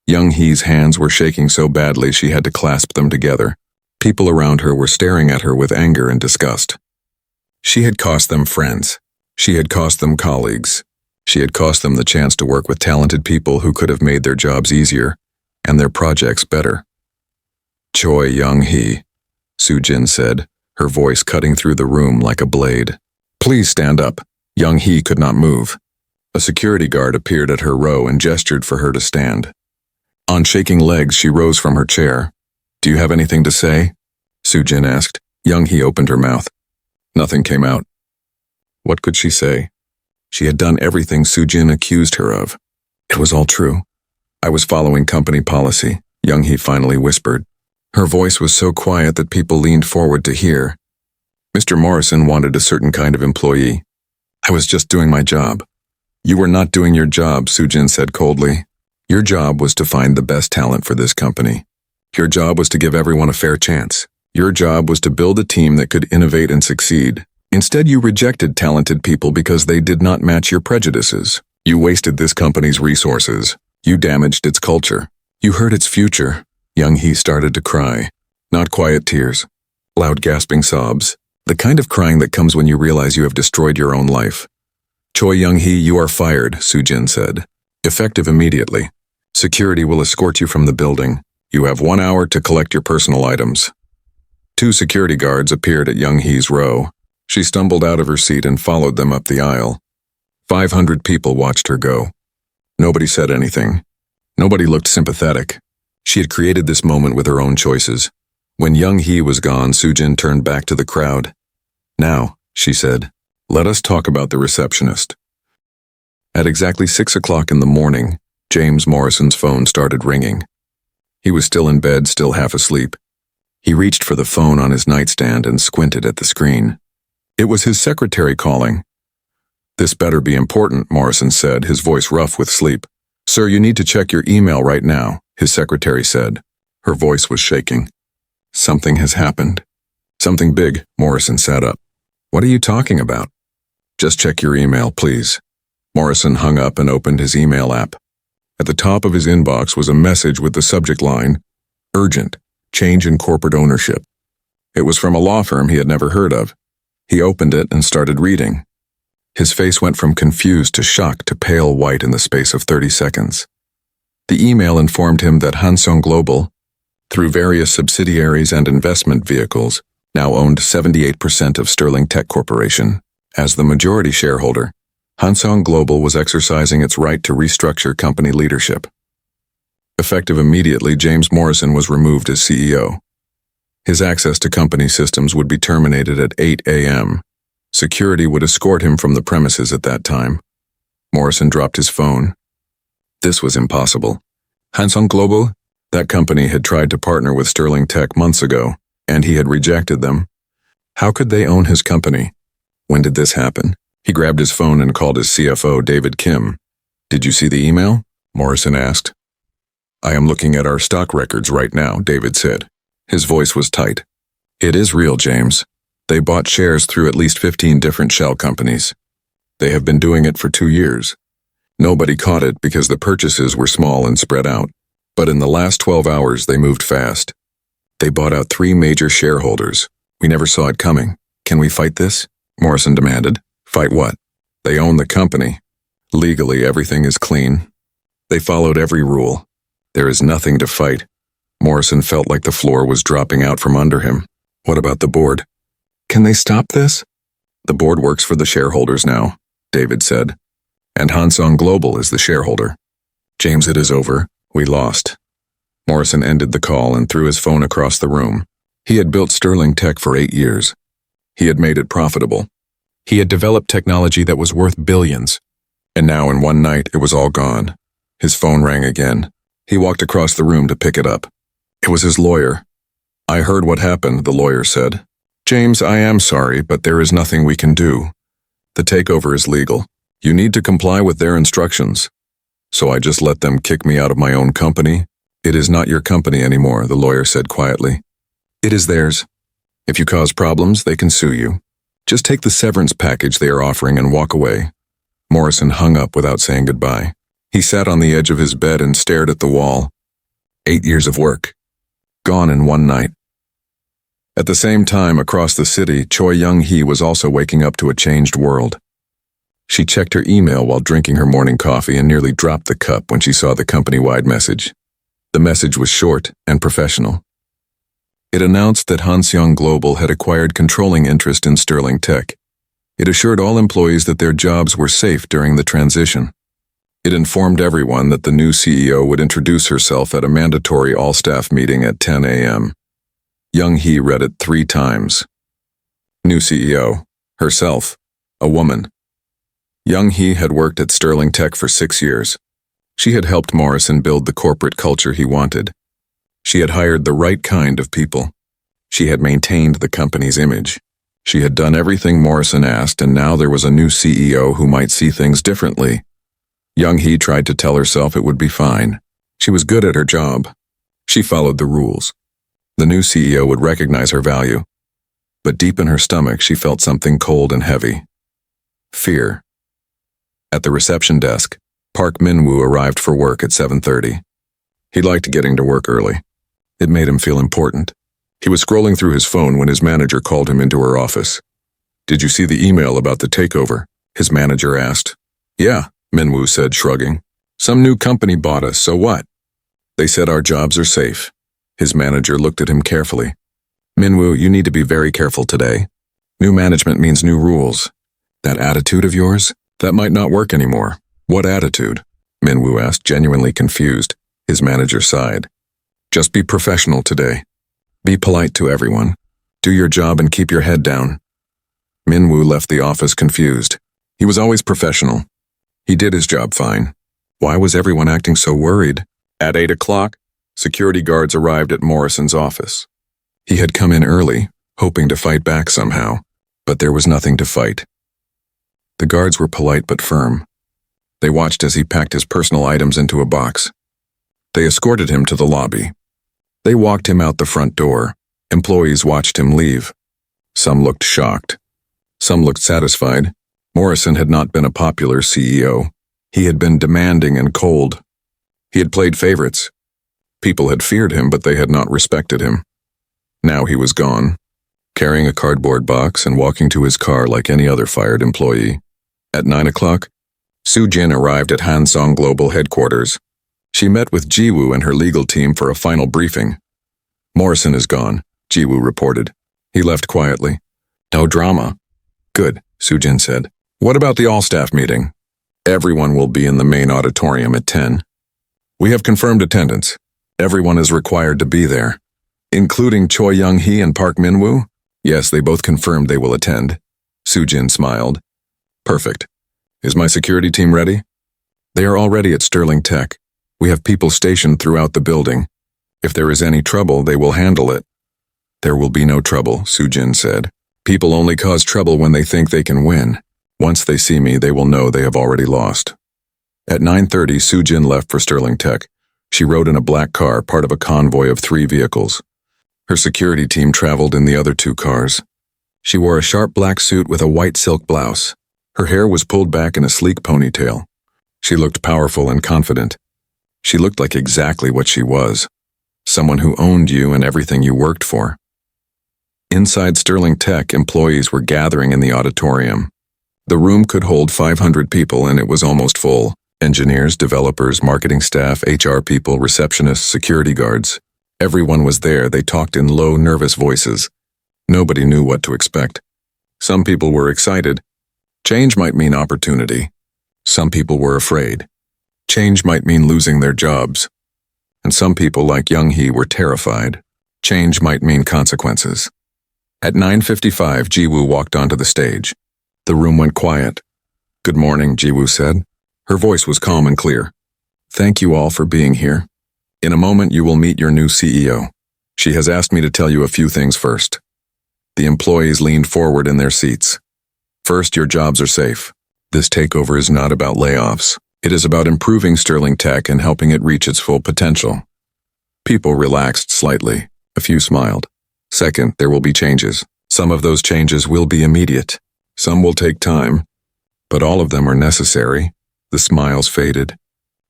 Young-hee's hands were shaking so badly she had to clasp them together. People around her were staring at her with anger and disgust. She had cost them friends. She had cost them colleagues. She had cost them the chance to work with talented people who could have made their jobs easier and their projects better. Choi Young-hee, Sujin said, her voice cutting through the room like a blade. Please stand up. Young-hee could not move. A security guard appeared at her row and gestured for her to stand. On shaking legs, she rose from her chair. Do you have anything to say? Sujin asked. Young-hee opened her mouth. Nothing came out. What could she say? She had done everything Sujin accused her of. It was all true. I was following company policy, Young-hee finally whispered. Her voice was so quiet that people leaned forward to hear. Mr. Morrison wanted a certain kind of employee. I was just doing my job. You were not doing your job, Sujin said coldly. Your job was to find the best talent for this company. Your job was to give everyone a fair chance. Your job was to build a team that could innovate and succeed. Instead, you rejected talented people because they did not match your prejudices. You wasted this company's resources. You damaged its culture. You hurt its future. Young-hee started to cry. Not quiet tears. Loud gasping sobs. The kind of crying that comes when you realize you have destroyed your own life. Choi Young-hee, you are fired, Soo-jin said. Effective immediately. Security will escort you from the building. You have 1 hour to collect your personal items. 2 security guards appeared at Young-hee's row. She stumbled out of her seat and followed them up the aisle. 500 people watched her go. Nobody said anything. Nobody looked sympathetic. She had created this moment with her own choices. When Young-hee was gone, Soo-jin turned back to the crowd. Now, she said, let us talk about the receptionist. At exactly 6 o'clock in the morning, James Morrison's phone started ringing. He was still in bed, still half asleep. He reached for the phone on his nightstand and squinted at the screen. It was his secretary calling. This better be important, Morrison said, his voice rough with sleep. Sir, you need to check your email right now, his secretary said. Her voice was shaking. Something has happened. Something big, Morrison sat up. What are you talking about? Just check your email, please. Morrison hung up and opened his email app. At the top of his inbox was a message with the subject line, Urgent, Change in Corporate Ownership. It was from a law firm he had never heard of. He opened it and started reading. His face went from confused to shocked to pale white in the space of 30 seconds. The email informed him that Hansung Global, through various subsidiaries and investment vehicles, now owned 78% of Sterling Tech Corporation. As the majority shareholder, Hansung Global was exercising its right to restructure company leadership. Effective immediately, James Morrison was removed as CEO. His access to company systems would be terminated at 8 a.m. Security would escort him from the premises at that time. Morrison dropped his phone. This was impossible. Hansung Global? That company had tried to partner with Sterling Tech months ago, and he had rejected them. How could they own his company? When did this happen? He grabbed his phone and called his CFO, David Kim. Did you see the email? Morrison asked. I am looking at our stock records right now, David said. His voice was tight. It is real, James. They bought shares through at least 15 different shell companies. They have been doing it for 2 years. Nobody caught it because the purchases were small and spread out. But in the last 12 hours, they moved fast. They bought out 3 major shareholders. We never saw it coming. Can we fight this? Morrison demanded. Fight what? They own the company. Legally, everything is clean. They followed every rule. There is nothing to fight. Morrison felt like the floor was dropping out from under him. What about the board? Can they stop this? The board works for the shareholders now, David said. And Hansung Global is the shareholder. James, it is over. We lost. Morrison ended the call and threw his phone across the room. He had built Sterling Tech for 8 years. He had made it profitable. He had developed technology that was worth billions. And now in one night, it was all gone. His phone rang again. He walked across the room to pick it up. It was his lawyer. I heard what happened, the lawyer said. James, I am sorry, but there is nothing we can do. The takeover is legal. You need to comply with their instructions. So I just let them kick me out of my own company? It is not your company anymore, the lawyer said quietly. It is theirs. If you cause problems, they can sue you. Just take the severance package they are offering and walk away. Morrison hung up without saying goodbye. He sat on the edge of his bed and stared at the wall. 8 years of work. Gone in one night. At the same time, across the city, Choi Young-hee was also waking up to a changed world. She checked her email while drinking her morning coffee and nearly dropped the cup when she saw the company-wide message. The message was short and professional. It announced that Hansung Global had acquired controlling interest in Sterling Tech. It assured all employees that their jobs were safe during the transition. It informed everyone that the new CEO would introduce herself at a mandatory all-staff meeting at 10 a.m. Young-hee read it 3 times. New CEO. Herself. A woman. Young-hee had worked at Sterling Tech for 6 years. She had helped Morrison build the corporate culture he wanted. She had hired the right kind of people. She had maintained the company's image. She had done everything Morrison asked, and now there was a new CEO who might see things differently. Young-hee tried to tell herself it would be fine. She was good at her job. She followed the rules. The new CEO would recognize her value. But deep in her stomach, she felt something cold and heavy. Fear. At the reception desk, Park Min-woo arrived for work at 7:30. He liked getting to work early. It made him feel important. He was scrolling through his phone when his manager called him into her office. Did you see the email about the takeover? his manager asked. Yeah, Minwoo said, shrugging. Some new company bought us, so what? They said our jobs are safe. His manager looked at him carefully. Minwoo, you need to be very careful today. New management means new rules. That attitude of yours? That might not work anymore. What attitude? Minwoo asked, genuinely confused. His manager sighed. Just be professional today. Be polite to everyone. Do your job and keep your head down. Minwoo left the office confused. He was always professional. He did his job fine. Why was everyone acting so worried? At 8 o'clock, security guards arrived at Morrison's office. He had come in early, hoping to fight back somehow, but there was nothing to fight. The guards were polite but firm. They watched as he packed his personal items into a box. They escorted him to the lobby. They walked him out the front door. Employees watched him leave. Some looked shocked. Some looked satisfied. Morrison had not been a popular CEO. He had been demanding and cold. He had played favorites. People had feared him, but they had not respected him. Now he was gone, carrying a cardboard box and walking to his car like any other fired employee. At 9 o'clock, Soo-jin arrived at Hansong Global headquarters. She met with Ji-woo and her legal team for a final briefing. Morrison is gone, Ji-woo reported. He left quietly. No drama. Good, Soo-jin said. What about the all-staff meeting? Everyone will be in the main auditorium at 10. We have confirmed attendance. Everyone is required to be there. Including Choi Young-hee and Park Min-woo? Yes, they both confirmed they will attend. Soo-jin smiled. Perfect. Is my security team ready? They are already at Sterling Tech. We have people stationed throughout the building. If there is any trouble, they will handle it. There will be no trouble, Soo-jin said. People only cause trouble when they think they can win. Once they see me, they will know they have already lost. At 9:30, Soo-jin left for Sterling Tech. She rode in a black car, part of a convoy of 3 vehicles. Her security team traveled in the other 2 cars. She wore a sharp black suit with a white silk blouse. Her hair was pulled back in a sleek ponytail. She looked powerful and confident. She looked like exactly what she was. Someone who owned you and everything you worked for. Inside Sterling Tech, employees were gathering in the auditorium. The room could hold 500 people and it was almost full. Engineers, developers, marketing staff, HR people, receptionists, security guards. Everyone was there. They talked in low, nervous voices. Nobody knew what to expect. Some people were excited. Change might mean opportunity. Some people were afraid. Change might mean losing their jobs. And some people, like Young-hee, were terrified. Change might mean consequences. At 9:55, Ji-woo walked onto the stage. The room went quiet. Good morning, Ji-woo said. Her voice was calm and clear. Thank you all for being here. In a moment, you will meet your new CEO. She has asked me to tell you a few things first. The employees leaned forward in their seats. First, your jobs are safe. This takeover is not about layoffs. It is about improving Sterling Tech and helping it reach its full potential. People relaxed slightly. A few smiled. Second, there will be changes. Some of those changes will be immediate. Some will take time. But all of them are necessary. The smiles faded.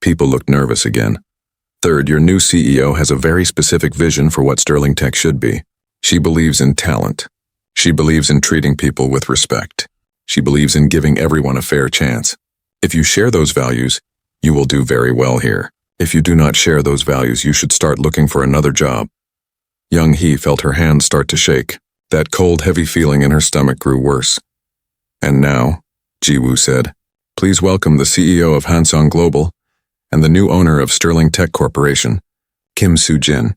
People looked nervous again. Third, your new CEO has a very specific vision for what Sterling Tech should be. She believes in talent. She believes in treating people with respect. She believes in giving everyone a fair chance. If you share those values, you will do very well here. If you do not share those values, you should start looking for another job. Young-hee felt her hands start to shake. That cold, heavy feeling in her stomach grew worse. And now, Ji-woo said, please welcome the CEO of Hansong Global and the new owner of Sterling Tech Corporation, Kim Soo-jin.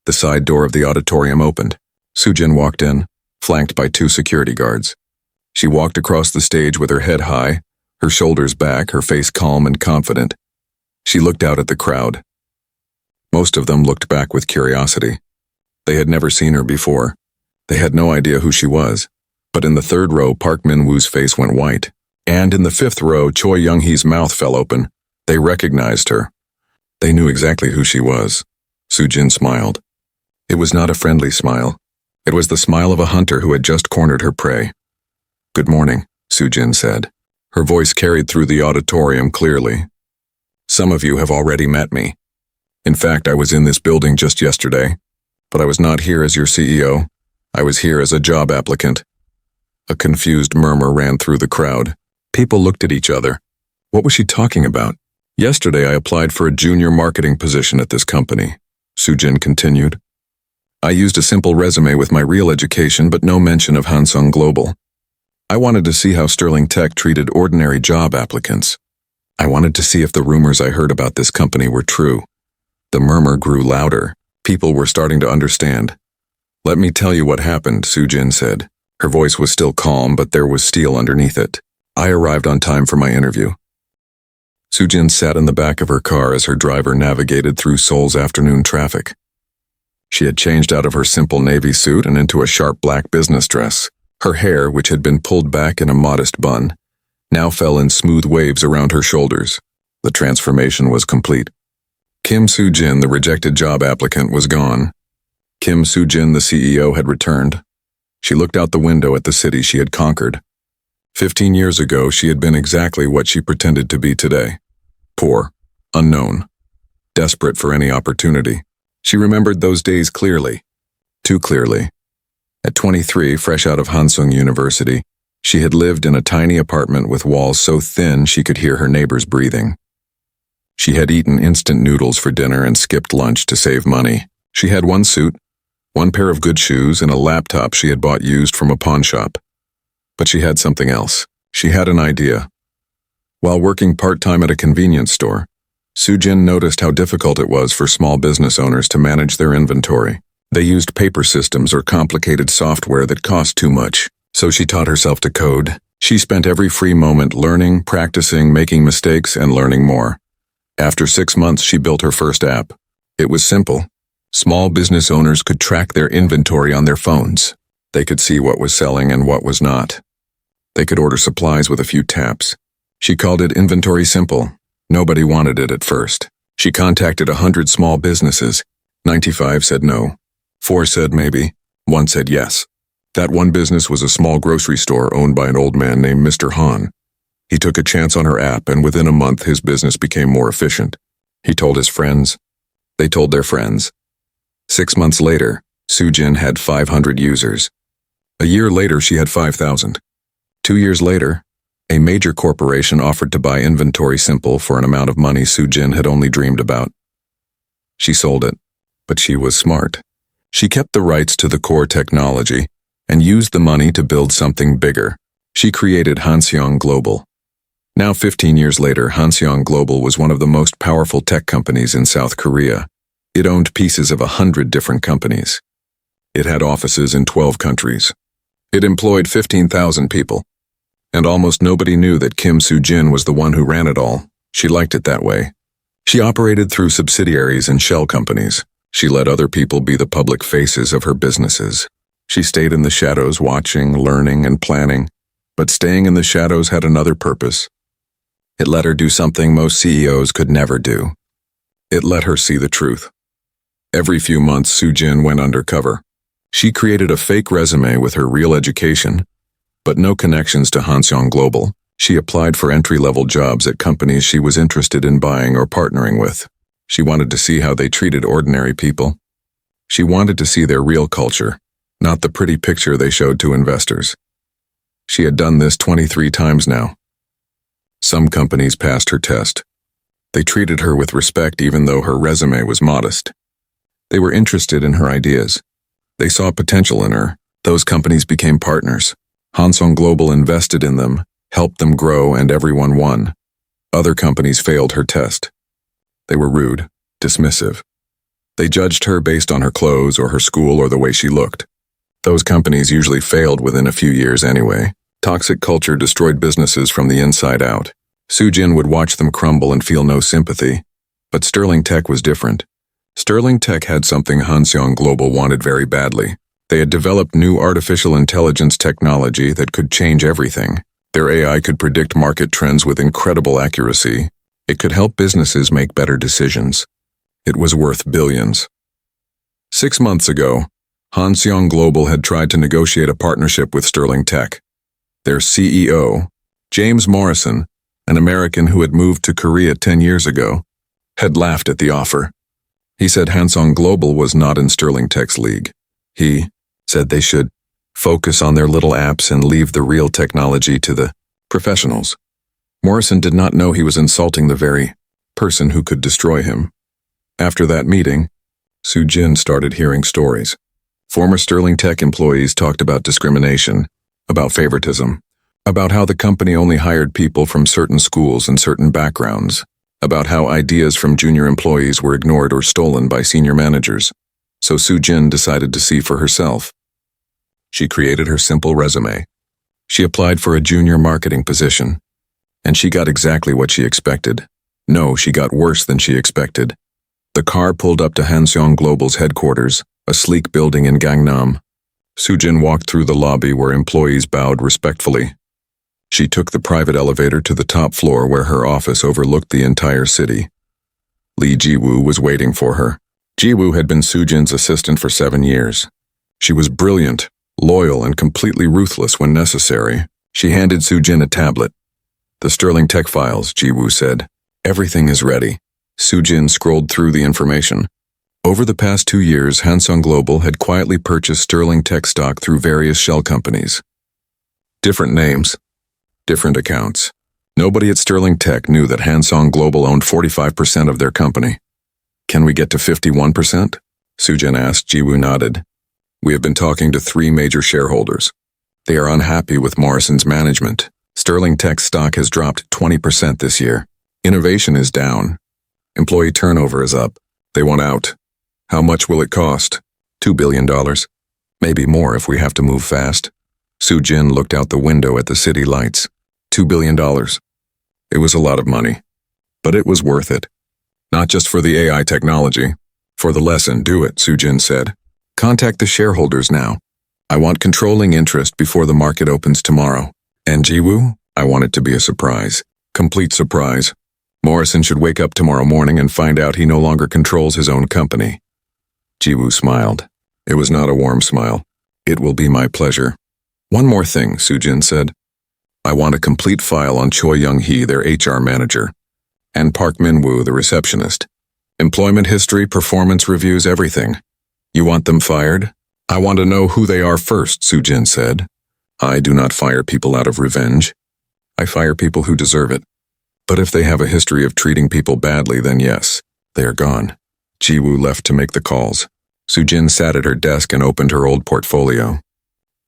The side door of the auditorium opened. Soo-jin walked in, flanked by 2 security guards. She walked across the stage with her head high, her shoulders back, her face calm and confident. She looked out at the crowd. Most of them looked back with curiosity. They had never seen her before. They had no idea who she was. But in the 3rd row, Park Min-woo's face went white. And in the 5th row, Choi Young-hee's mouth fell open. They recognized her. They knew exactly who she was. Soo-jin smiled. It was not a friendly smile. It was the smile of a hunter who had just cornered her prey. Good morning, Soo-jin said. Her voice carried through the auditorium clearly. Some of you have already met me. In fact, I was in this building just yesterday, but I was not here as your CEO. I was here as a job applicant. A confused murmur ran through the crowd. People looked at each other. What was she talking about? Yesterday I applied for a junior marketing position at this company, Sujin continued. I used a simple resume with my real education but no mention of Hansung Global. I wanted to see how Sterling Tech treated ordinary job applicants. I wanted to see if the rumors I heard about this company were true. The murmur grew louder. People were starting to understand. Let me tell you what happened, Sujin said. Her voice was still calm, but there was steel underneath it. I arrived on time for my interview. Sujin sat in the back of her car as her driver navigated through Seoul's afternoon traffic. She had changed out of her simple navy suit and into a sharp black business dress. Her hair, which had been pulled back in a modest bun, now fell in smooth waves around her shoulders. The transformation was complete. Kim Soo-jin, the rejected job applicant, was gone. Kim Soo-jin, the CEO, had returned. She looked out the window at the city she had conquered. 15 years ago, she had been exactly what she pretended to be today. Poor, unknown, desperate for any opportunity. She remembered those days clearly. Too clearly. At 23, fresh out of Hansung University, she had lived in a tiny apartment with walls so thin she could hear her neighbors breathing. She had eaten instant noodles for dinner and skipped lunch to save money. She had one suit, one pair of good shoes, and a laptop she had bought used from a pawn shop. But she had something else. She had an idea. While working part-time at a convenience store, Sujin noticed how difficult it was for small business owners to manage their inventory. They used paper systems or complicated software that cost too much, so she taught herself to code. She spent every free moment learning, practicing, making mistakes, and learning more. After 6 months, she built her first app. It was simple. Small business owners could track their inventory on their phones. They could see what was selling and what was not. They could order supplies with a few taps. She called it Inventory Simple. Nobody wanted it at first. She contacted 100 small businesses. 95 said no. 4 said maybe. 1 said yes. That one business was a small grocery store owned by an old man named Mr. Han. He took a chance on her app, and within a month his business became more efficient. He told his friends. They told their friends. 6 months later, Sujin had 500 users. A year later, she had 5,000. 2 years later, a major corporation offered to buy Inventory Simple for an amount of money Sujin had only dreamed about. She sold it, but she was smart. She kept the rights to the core technology and used the money to build something bigger. She created Hansung Global. Now 15 years later, Hansung Global was one of the most powerful tech companies in South Korea. It owned pieces of 100 different companies. It had offices in 12 countries. It employed 15,000 people. And almost nobody knew that Kim Soo-jin was the one who ran it all. She liked it that way. She operated through subsidiaries and shell companies. She let other people be the public faces of her businesses. She stayed in the shadows watching, learning, and planning. But staying in the shadows had another purpose. It let her do something most CEOs could never do. It let her see the truth. Every few months, Soo-jin went undercover. She created a fake resume with her real education, but no connections to Hansung Global. She applied for entry-level jobs at companies she was interested in buying or partnering with. She wanted to see how they treated ordinary people. She wanted to see their real culture, not the pretty picture they showed to investors. She had done this 23 times now. Some companies passed her test. They treated her with respect even though her resume was modest. They were interested in her ideas. They saw potential in her. Those companies became partners. Hansung Global invested in them, helped them grow, and everyone won. Other companies failed her test. They were rude, dismissive. They judged her based on her clothes or her school or the way she looked. Those companies usually failed within a few years anyway. Toxic culture destroyed businesses from the inside out. Soo-jin would watch them crumble and feel no sympathy. But Sterling Tech was different. Sterling Tech had something Hansung Global wanted very badly. They had developed new artificial intelligence technology that could change everything. Their AI could predict market trends with incredible accuracy. It could help businesses make better decisions. It was worth billions. 6 months ago, Hansung Global had tried to negotiate a partnership with Sterling Tech. Their CEO, James Morrison, an American who had moved to Korea 10 years ago, had laughed at the offer. He said Hansung Global was not in Sterling Tech's league. He said they should focus on their little apps and leave the real technology to the professionals. Morrison did not know he was insulting the very person who could destroy him. After that meeting, Soo-jin started hearing stories. Former Sterling Tech employees talked about discrimination, about favoritism, about how the company only hired people from certain schools and certain backgrounds, about how ideas from junior employees were ignored or stolen by senior managers. So Soo-jin decided to see for herself. She created her simple resume. She applied for a junior marketing position. And she got exactly what she expected. No, she got worse than she expected. The car pulled up to Hansong Global's headquarters, a sleek building in Gangnam. Soo-jin walked through the lobby where employees bowed respectfully. She took the private elevator to the top floor where her office overlooked the entire city. Lee Ji-woo was waiting for her. Ji-woo had been Soo-jin's assistant for 7 years. She was brilliant, loyal, and completely ruthless when necessary. She handed Soo-jin a tablet. "The Sterling Tech files," Ji-woo said. "Everything is ready." Soo-jin scrolled through the information. Over the past 2 years, Hansong Global had quietly purchased Sterling Tech stock through various shell companies. Different names, different accounts. Nobody at Sterling Tech knew that Hansong Global owned 45% of their company. "Can we get to 51%? Soo-jin asked. Ji-woo nodded. "We have been talking to 3 major shareholders. They are unhappy with Morrison's management. Sterling Tech stock has dropped 20% this year. Innovation is down. Employee turnover is up. They want out. How much will it cost? $2 billion. Maybe more if we have to move fast." Soo-jin looked out the window at the city lights. $2 billion. It was a lot of money. But it was worth it. Not just for the AI technology. For the lesson, do it, Soo-jin said. "Contact the shareholders now. I want controlling interest before the market opens tomorrow. And Ji-woo, I want it to be a surprise. Complete surprise. Morrison should wake up tomorrow morning and find out he no longer controls his own company." Ji-woo smiled. It was not a warm smile. "It will be my pleasure." "One more thing," Soo-jin said. "I want a complete file on Choi Young-hee, their HR manager, and Park Min-woo, the receptionist. Employment history, performance reviews, everything. You want them fired?" "I want to know who they are first," Soo-jin said. "I do not fire people out of revenge. I fire people who deserve it. But if they have a history of treating people badly, then yes, they are gone." Ji-woo left to make the calls. Soo-jin sat at her desk and opened her old portfolio,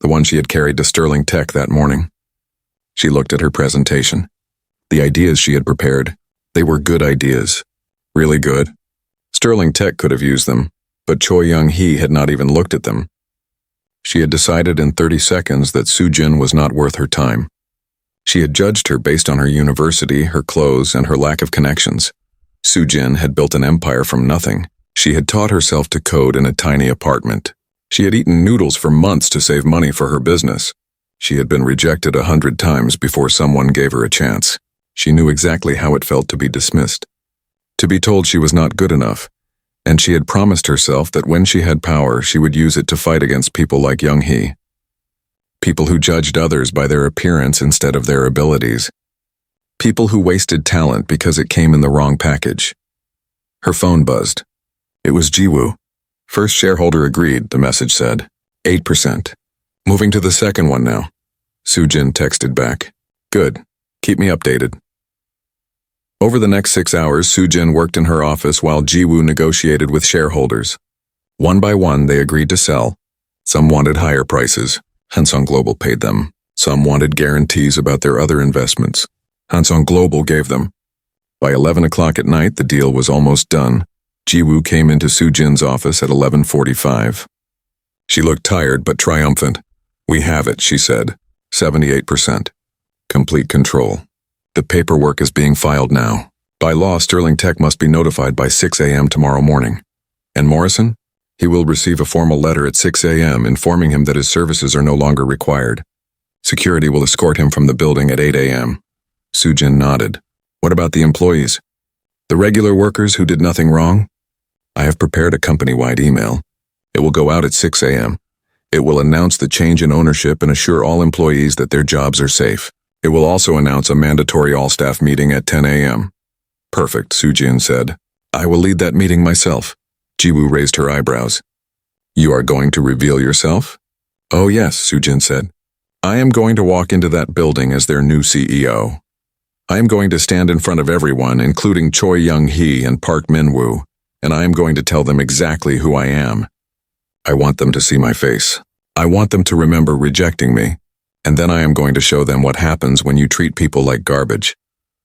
the one she had carried to Sterling Tech that morning. She looked at her presentation. The ideas she had prepared, they were good ideas. Really good. Sterling Tech could have used them, but Choi Young-hee had not even looked at them. She had decided in 30 seconds that Soo-jin was not worth her time. She had judged her based on her university, her clothes, and her lack of connections. Soo-jin had built an empire from nothing. She had taught herself to code in a tiny apartment. She had eaten noodles for months to save money for her business. She had been rejected 100 times before someone gave her a chance. She knew exactly how it felt to be dismissed, to be told she was not good enough, and she had promised herself that when she had power, she would use it to fight against people like Young-hee. People who judged others by their appearance instead of their abilities. People who wasted talent because it came in the wrong package. Her phone buzzed. It was Ji-woo. "First shareholder agreed," the message said. 8%. "Moving to the second one now." Soo-jin texted back. "Good. Keep me updated." Over the next 6 hours, Soo-jin worked in her office while Ji-woo negotiated with shareholders. One by one, they agreed to sell. Some wanted higher prices. Hansong Global paid them. Some wanted guarantees about their other investments. Hansong Global gave them. By 11 o'clock at night, the deal was almost done. Ji-woo came into Soo-jin's office at 11:45. She looked tired but triumphant. "We have it," she said. 78%. Complete control. "The paperwork is being filed now. By law, Sterling Tech must be notified by 6 a.m. tomorrow morning. And Morrison? He will receive a formal letter at 6 a.m. informing him that his services are no longer required. Security will escort him from the building at 8 a.m. Soo-jin nodded. "What about the employees? The regular workers who did nothing wrong? I have prepared a company-wide email. It will go out at 6 a.m. It will announce the change in ownership and assure all employees that their jobs are safe. It will also announce a mandatory all-staff meeting at 10 a.m. "Perfect," Soo-jin said. "I will lead that meeting myself." Ji-woo raised her eyebrows. "You are going to reveal yourself?" "Oh yes," Soo-jin said. "I am going to walk into that building as their new CEO. I am going to stand in front of everyone, including Choi Young-hee and Park Min-woo, and I am going to tell them exactly who I am. I want them to see my face. I want them to remember rejecting me, and then I am going to show them what happens when you treat people like garbage.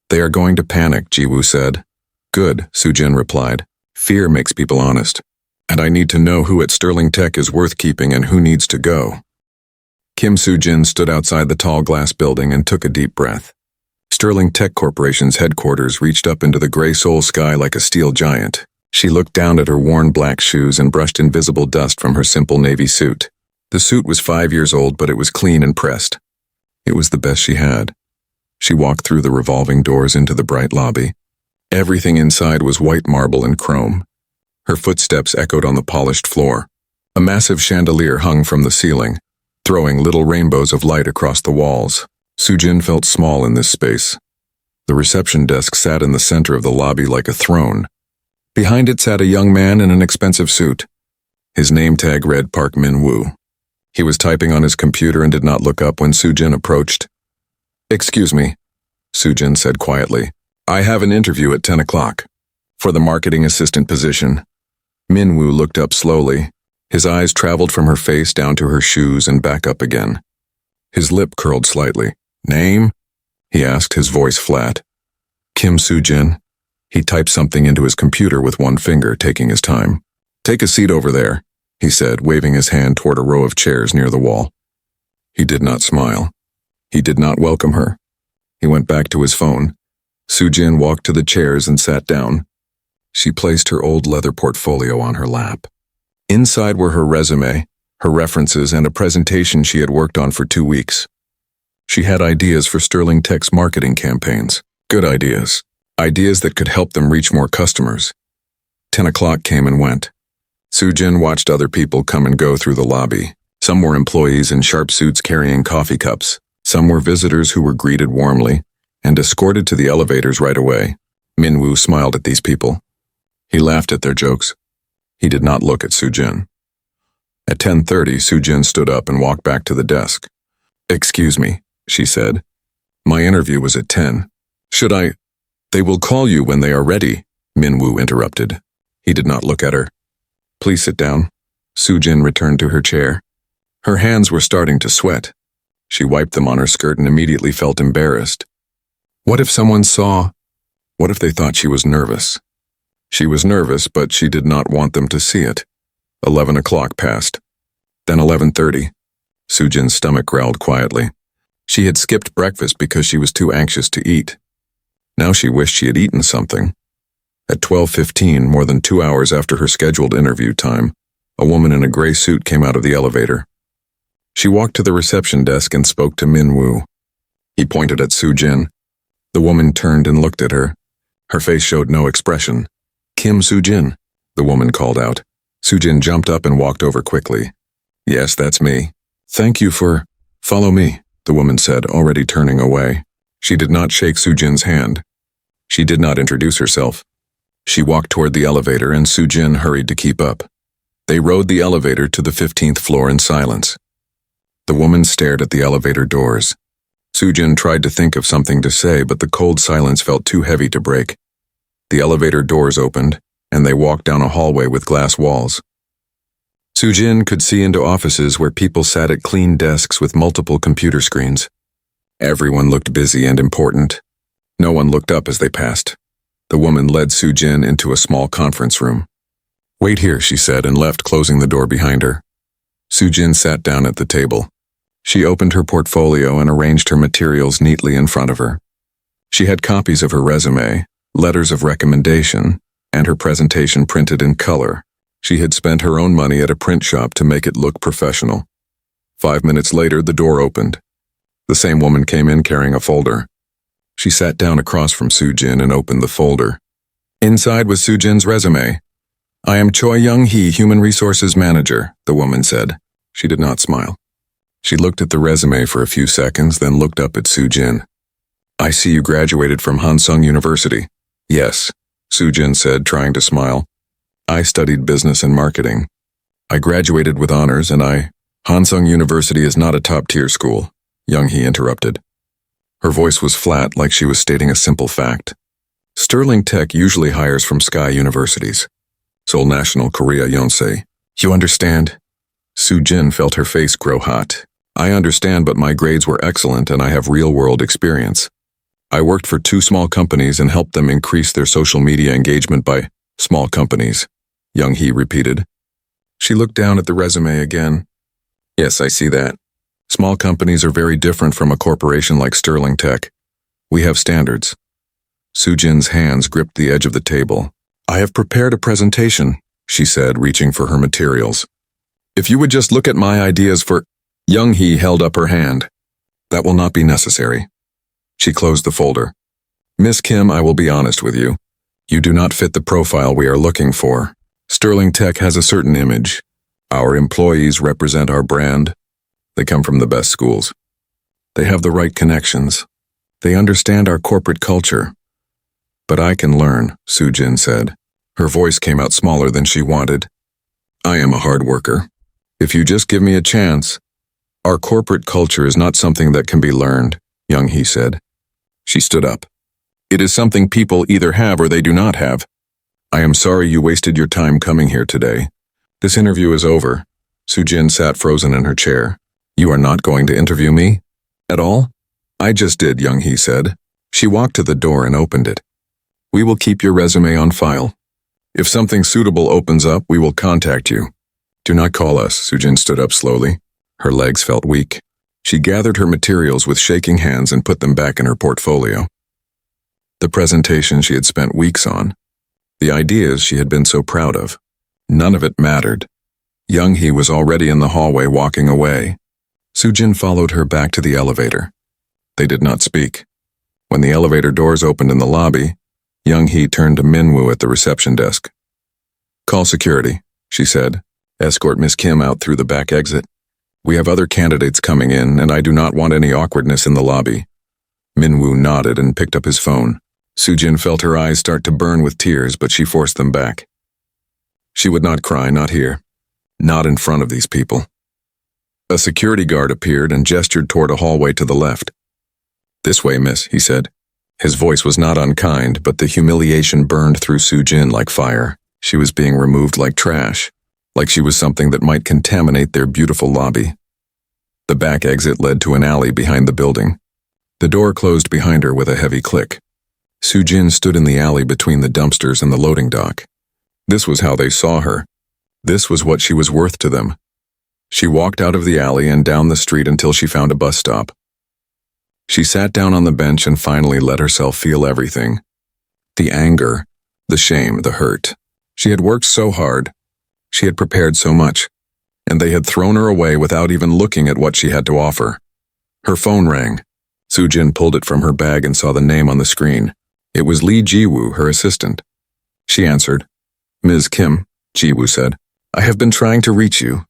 They are going to panic, Ji-woo said. Good, Soo-jin replied. Fear makes people honest, and I need to know who at Sterling Tech is worth keeping and who needs to go. Kim Soo-jin stood outside the tall glass building and took a deep breath. Sterling Tech Corporation's headquarters reached up into the gray Seoul sky like a steel giant. She looked down at her worn black shoes and brushed invisible dust from her simple navy suit. The suit was 5 years old, but it was clean and pressed. It was the best she had. She walked through the revolving doors into the bright lobby. Everything inside was white marble and chrome. Her footsteps echoed on the polished floor. A massive chandelier hung from the ceiling, throwing little rainbows of light across the walls. Soo-jin felt small in this space. The reception desk sat in the center of the lobby like a throne. Behind it sat a young man in an expensive suit. His name tag read Park Min-woo. He was typing on his computer and did not look up when Soo-jin approached. Excuse me, Soo-jin said quietly. I have an interview at 10 o'clock. For the marketing assistant position. Min-woo looked up slowly. His eyes traveled from her face down to her shoes and back up again. His lip curled slightly. Name? He asked, his voice flat. Kim Soo-jin. He typed something into his computer with one finger, taking his time. Take a seat over there, he said, waving his hand toward a row of chairs near the wall. He did not smile. He did not welcome her. He went back to his phone. Soo-jin walked to the chairs and sat down. She placed her old leather portfolio on her lap. Inside were her resume, her references, and a presentation she had worked on for 2 weeks. She had ideas for Sterling Tech's marketing campaigns. Good ideas. Ideas that could help them reach more customers. 10 o'clock came and went. Soo-jin watched other people come and go through the lobby. Some were employees in sharp suits carrying coffee cups. Some were visitors who were greeted warmly and escorted to the elevators right away. Min-woo smiled at these people. He laughed at their jokes. He did not look at Soo-jin. At 10:30, Soo-jin stood up and walked back to the desk. Excuse me, she said. My interview was at 10. Should I? They will call you when they are ready, Min-woo interrupted. He did not look at her. Please sit down. Soo-jin returned to her chair. Her hands were starting to sweat. She wiped them on her skirt and immediately felt embarrassed. What if someone saw? What if they thought she was nervous? She was nervous, but she did not want them to see it. 11 o'clock passed. Then 11:30. Soo-jin's stomach growled quietly. She had skipped breakfast because she was too anxious to eat. Now she wished she had eaten something. At 12:15, more than 2 hours after her scheduled interview time, a woman in a gray suit came out of the elevator. She walked to the reception desk and spoke to Min-woo. He pointed at Soo-jin. The woman turned and looked at her. Her face showed no expression. Kim Soo-jin, the woman called out. Soo-jin jumped up and walked over quickly. Yes, that's me. Thank you for... Follow me, the woman said, already turning away. She did not shake Soo-jin's hand. She did not introduce herself. She walked toward the elevator and Soo-jin hurried to keep up. They rode the elevator to the 15th floor in silence. The woman stared at the elevator doors. Soo-jin tried to think of something to say, but the cold silence felt too heavy to break. The elevator doors opened, and they walked down a hallway with glass walls. Soo-jin could see into offices where people sat at clean desks with multiple computer screens. Everyone looked busy and important. No one looked up as they passed. The woman led Soo-jin into a small conference room. Wait here, she said, and left, closing the door behind her. Soo-jin sat down at the table. She opened her portfolio and arranged her materials neatly in front of her. She had copies of her resume, letters of recommendation, and her presentation printed in color. She had spent her own money at a print shop to make it look professional. 5 minutes later, the door opened. The same woman came in carrying a folder. She sat down across from Soo-jin and opened the folder. Inside was Soo-jin's resume. I am Choi Young-hee, Human Resources Manager, the woman said. She did not smile. She looked at the resume for a few seconds, then looked up at Soo-jin. I see you graduated from Hansung University. Yes, Soo-jin said, trying to smile. I studied business and marketing. I graduated with honors and Hansung University is not a top-tier school, Young-hee interrupted. Her voice was flat, like she was stating a simple fact. Sterling Tech usually hires from Sky Universities. Seoul National Korea Yonsei. You understand? Soo-jin felt her face grow hot. I understand, but my grades were excellent and I have real-world experience. I worked for 2 small companies and helped them increase their social media engagement by small companies, Young-hee repeated. She looked down at the resume again. Yes, I see that. Small companies are very different from a corporation like Sterling Tech. We have standards. Soo-jin's hands gripped the edge of the table. I have prepared a presentation, she said, reaching for her materials. If you would just look at my ideas for... Young-hee held up her hand. That will not be necessary. She closed the folder. Miss Kim, I will be honest with you. You do not fit the profile we are looking for. Sterling Tech has a certain image. Our employees represent our brand. They come from the best schools. They have the right connections. They understand our corporate culture. But I can learn, Soo-jin said. Her voice came out smaller than she wanted. I am a hard worker. If you just give me a chance. Our corporate culture is not something that can be learned, Young-hee said. She stood up. It is something people either have or they do not have. I am sorry you wasted your time coming here today. This interview is over. Soo-jin sat frozen in her chair. You are not going to interview me? At all? I just did, Young-hee said. She walked to the door and opened it. We will keep your resume on file. If something suitable opens up, we will contact you. Do not call us, Soo-jin stood up slowly. Her legs felt weak. She gathered her materials with shaking hands and put them back in her portfolio. The presentation she had spent weeks on. The ideas she had been so proud of. None of it mattered. Young-hee was already in the hallway walking away. Soo-jin followed her back to the elevator. They did not speak. When the elevator doors opened in the lobby, Young-hee turned to Min-woo at the reception desk. Call security, she said. Escort Miss Kim out through the back exit. We have other candidates coming in, and I do not want any awkwardness in the lobby. Min-woo nodded and picked up his phone. Soo-jin felt her eyes start to burn with tears, but she forced them back. She would not cry, not here. Not in front of these people. A security guard appeared and gestured toward a hallway to the left. This way, miss, he said. His voice was not unkind, but the humiliation burned through Soo-jin like fire. She was being removed like trash, like she was something that might contaminate their beautiful lobby. The back exit led to an alley behind the building. The door closed behind her with a heavy click. Soo-jin stood in the alley between the dumpsters and the loading dock. This was how they saw her. This was what she was worth to them. She walked out of the alley and down the street until she found a bus stop. She sat down on the bench and finally let herself feel everything. The anger, the shame, the hurt. She had worked so hard. She had prepared so much. And they had thrown her away without even looking at what she had to offer. Her phone rang. Soo-jin pulled it from her bag and saw the name on the screen. It was Lee Ji-woo, her assistant. She answered. Ms. Kim, Ji-woo said. I have been trying to reach you.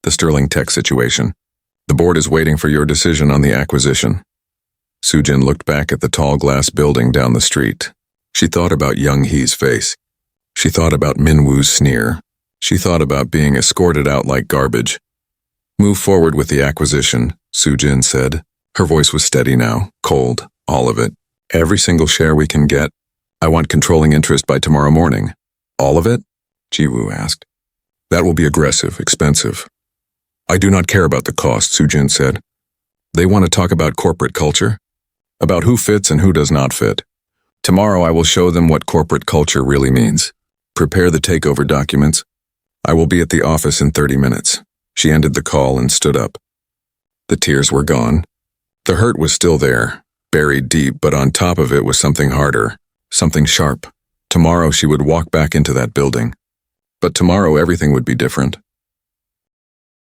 The Sterling Tech situation. The board is waiting for your decision on the acquisition. Soo-jin looked back at the tall glass building down the street. She thought about Young-hee's face. She thought about Min-woo's sneer. She thought about being escorted out like garbage. Move forward with the acquisition, Soo-jin said. Her voice was steady now, cold, all of it. Every single share we can get. I want controlling interest by tomorrow morning. All of it? Ji-woo asked. That will be aggressive, expensive. I do not care about the cost, Soo-jin said. They want to talk about corporate culture? About who fits and who does not fit. Tomorrow I will show them what corporate culture really means. Prepare the takeover documents. I will be at the office in 30 minutes. She ended the call and stood up. The tears were gone. The hurt was still there, buried deep, but on top of it was something harder, something sharp. Tomorrow she would walk back into that building. But tomorrow everything would be different.